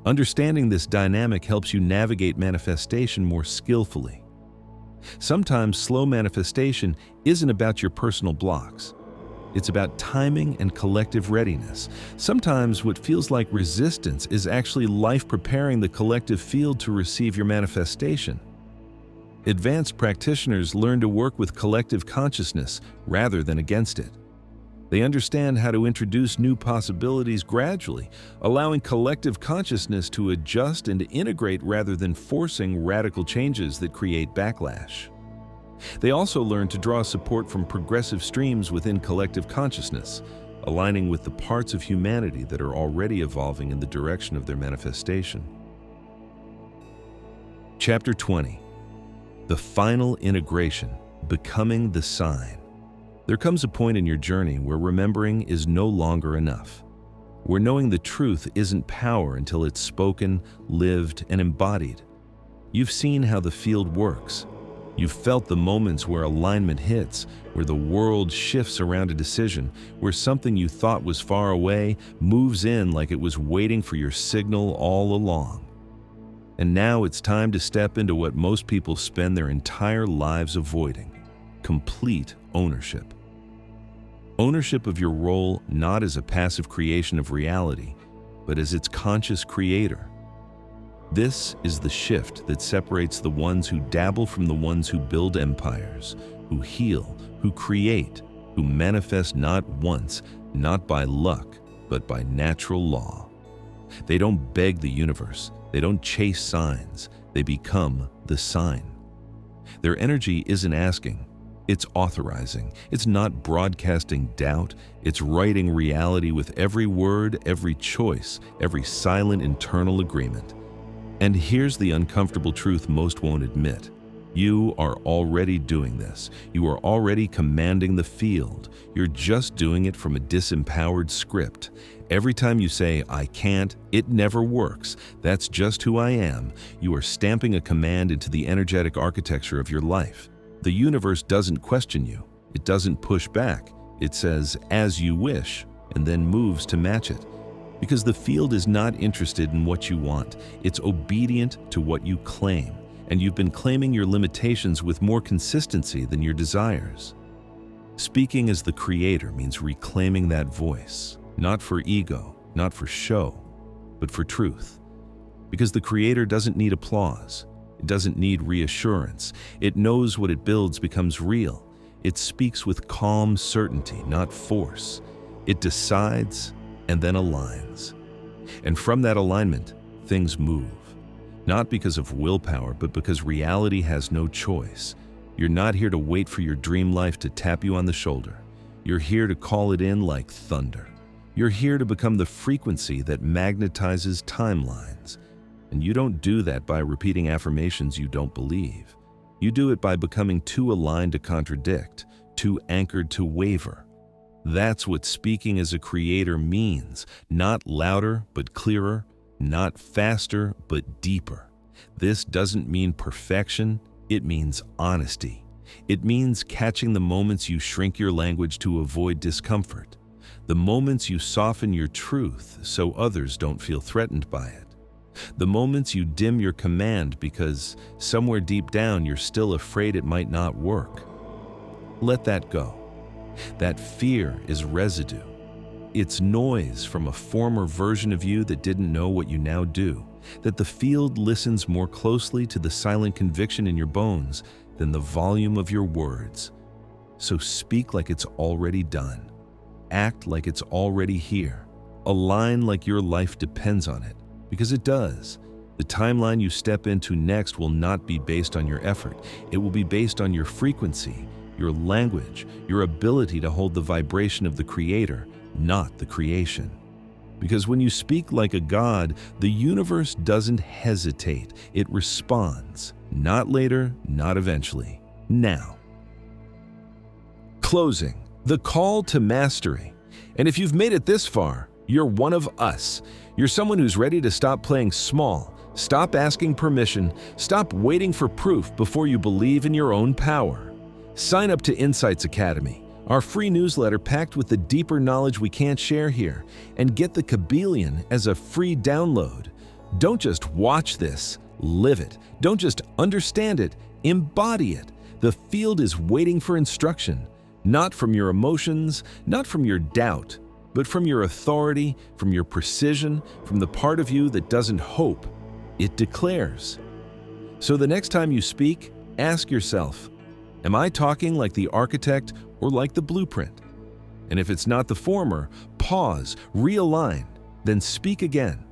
Understanding this dynamic helps you navigate manifestation more skillfully. Sometimes slow manifestation isn't about your personal blocks. It's about timing and collective readiness. Sometimes what feels like resistance is actually life preparing the collective field to receive your manifestation. Advanced practitioners learn to work with collective consciousness rather than against it. They understand how to introduce new possibilities gradually, allowing collective consciousness to adjust and integrate rather than forcing radical changes that create backlash. They also learn to draw support from progressive streams within collective consciousness, aligning with the parts of humanity that are already evolving in the direction of their manifestation. Chapter 20. The Final Integration, Becoming the Sign. There comes a point in your journey where remembering is no longer enough, where knowing the truth isn't power until it's spoken, lived, and embodied. You've seen how the field works. You've felt the moments where alignment hits, where the world shifts around a decision, where something you thought was far away moves in like it was waiting for your signal all along. And now it's time to step into what most people spend their entire lives avoiding: complete ownership. Ownership of your role not as a passive creation of reality, but as its conscious creator. This is the shift that separates the ones who dabble from the ones who build empires, who heal, who create, who manifest not once, not by luck, but by natural law. They don't beg the universe, they don't chase signs, they become the sign. Their energy isn't asking, it's authorizing. It's not broadcasting doubt, it's writing reality with every word, every choice, every silent internal agreement. And here's the uncomfortable truth most won't admit. You are already doing this. You are already commanding the field. You're just doing it from a disempowered script. Every time you say, "I can't," it never works. That's just who I am. You are stamping a command into the energetic architecture of your life. The universe doesn't question you. It doesn't push back. It says, "as you wish," and then moves to match it. Because the field is not interested in what you want. It's obedient to what you claim. And you've been claiming your limitations with more consistency than your desires. Speaking as the creator means reclaiming that voice, not for ego, not for show, but for truth. Because the creator doesn't need applause. It doesn't need reassurance. It knows what it builds becomes real. It speaks with calm certainty, not force. It decides and then aligns. And from that alignment, things move. Not because of willpower, but because reality has no choice. You're not here to wait for your dream life to tap you on the shoulder. You're here to call it in like thunder. You're here to become the frequency that magnetizes timelines. And you don't do that by repeating affirmations you don't believe. You do it by becoming too aligned to contradict, too anchored to waver. That's what speaking as a creator means. Not louder, but clearer. Not faster, but deeper. This doesn't mean perfection, it means honesty. It means catching the moments you shrink your language to avoid discomfort, the moments you soften your truth so others don't feel threatened by it, the moments you dim your command because somewhere deep down you're still afraid it might not work. Let that go. That fear is residue. It's noise from a former version of you that didn't know what you now do, that the field listens more closely to the silent conviction in your bones than the volume of your words. So speak like it's already done. Act like it's already here. Align like your life depends on it, because it does. The timeline you step into next will not be based on your effort. It will be based on your frequency, your language, your ability to hold the vibration of the creator, not the creation. Because when you speak like a god, the universe doesn't hesitate. It responds. Not later, not eventually. Now. Closing. The call to mastery. And if you've made it this far, you're one of us. You're someone who's ready to stop playing small, stop asking permission, stop waiting for proof before you believe in your own power. Sign up to Insights Academy, our free newsletter packed with the deeper knowledge we can't share here, and get the Kabylion as a free download. Don't just watch this, live it. Don't just understand it, embody it. The field is waiting for instruction, not from your emotions, not from your doubt, but from your authority, from your precision, from the part of you that doesn't hope, it declares. So the next time you speak, ask yourself, am I talking like the architect or like the blueprint? And if it's not the former, pause, realign, then speak again.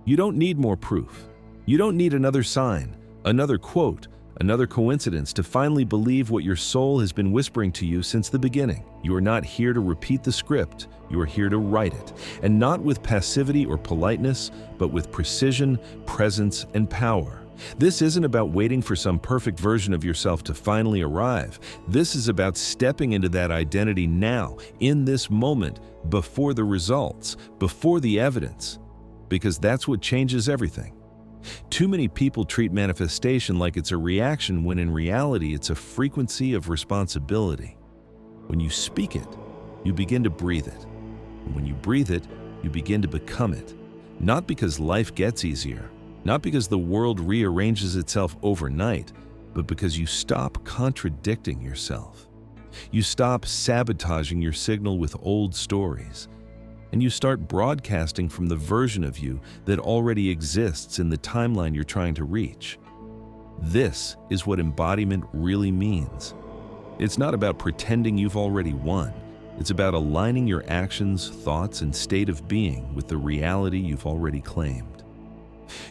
You don't need more proof. You don't need another sign, another quote, another coincidence to finally believe what your soul has been whispering to you since the beginning. You are not here to repeat the script. You are here to write it, and not with passivity or politeness, but with precision, presence, and power. This isn't about waiting for some perfect version of yourself to finally arrive. This is about stepping into that identity now, in this moment, before the results, before the evidence, because that's what changes everything. Too many people treat manifestation like it's a reaction when in reality it's a frequency of responsibility. When you speak it, you begin to breathe it. And when you breathe it, you begin to become it. Not because life gets easier, not because the world rearranges itself overnight, but because you stop contradicting yourself. You stop sabotaging your signal with old stories, and you start broadcasting from the version of you that already exists in the timeline you're trying to reach. This is what embodiment really means. It's not about pretending you've already won. It's about aligning your actions, thoughts, and state of being with the reality you've already claimed.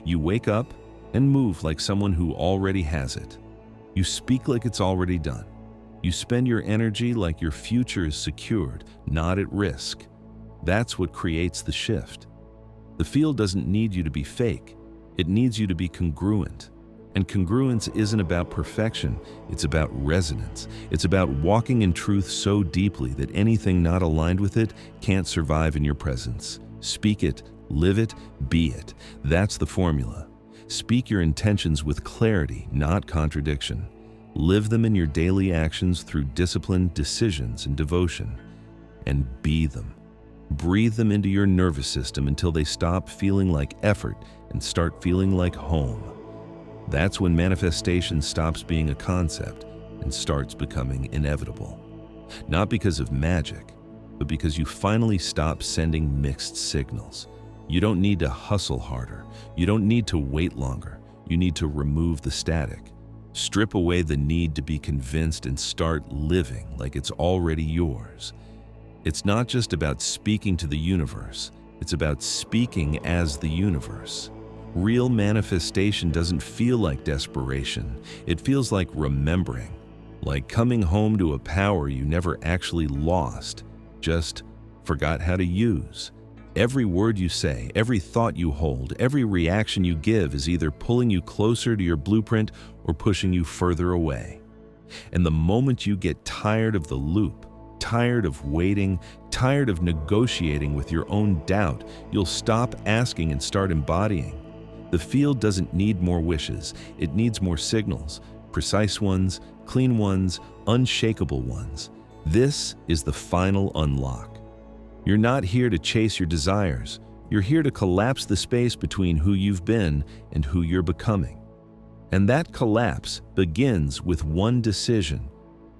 You wake up and move like someone who already has it. You speak like it's already done. You spend your energy like your future is secured, not at risk. That's what creates the shift. The field doesn't need you to be fake. It needs you to be congruent. And congruence isn't about perfection, it's about resonance. It's about walking in truth so deeply that anything not aligned with it can't survive in your presence. Speak it, live it, be it. That's the formula. Speak your intentions with clarity, not contradiction. Live them in your daily actions through discipline, decisions, and devotion. And be them. Breathe them into your nervous system until they stop feeling like effort and start feeling like home. That's when manifestation stops being a concept and starts becoming inevitable. Not because of magic, but because you finally stop sending mixed signals. You don't need to hustle harder. You don't need to wait longer. You need to remove the static. Strip away the need to be convinced and start living like it's already yours. It's not just about speaking to the universe. It's about speaking as the universe. Real manifestation doesn't feel like desperation. It feels like remembering, like coming home to a power you never actually lost, just forgot how to use. Every word you say, every thought you hold, every reaction you give is either pulling you closer to your blueprint or pushing you further away. And the moment you get tired of the loop, tired of waiting, tired of negotiating with your own doubt, you'll stop asking and start embodying. The field doesn't need more wishes, it needs more signals, precise ones, clean ones, unshakable ones. This is the final unlock. You're not here to chase your desires, you're here to collapse the space between who you've been and who you're becoming. And that collapse begins with one decision: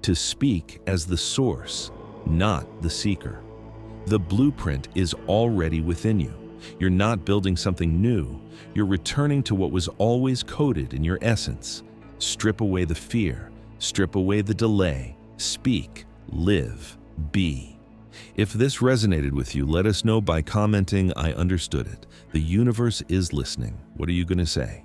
to speak as the source, not the seeker. The blueprint is already within you. You're not building something new. You're returning to what was always coded in your essence. Strip away the fear. Strip away the delay. Speak, live, be. If this resonated with you, let us know by commenting, "I understood it." The universe is listening. What are you going to say?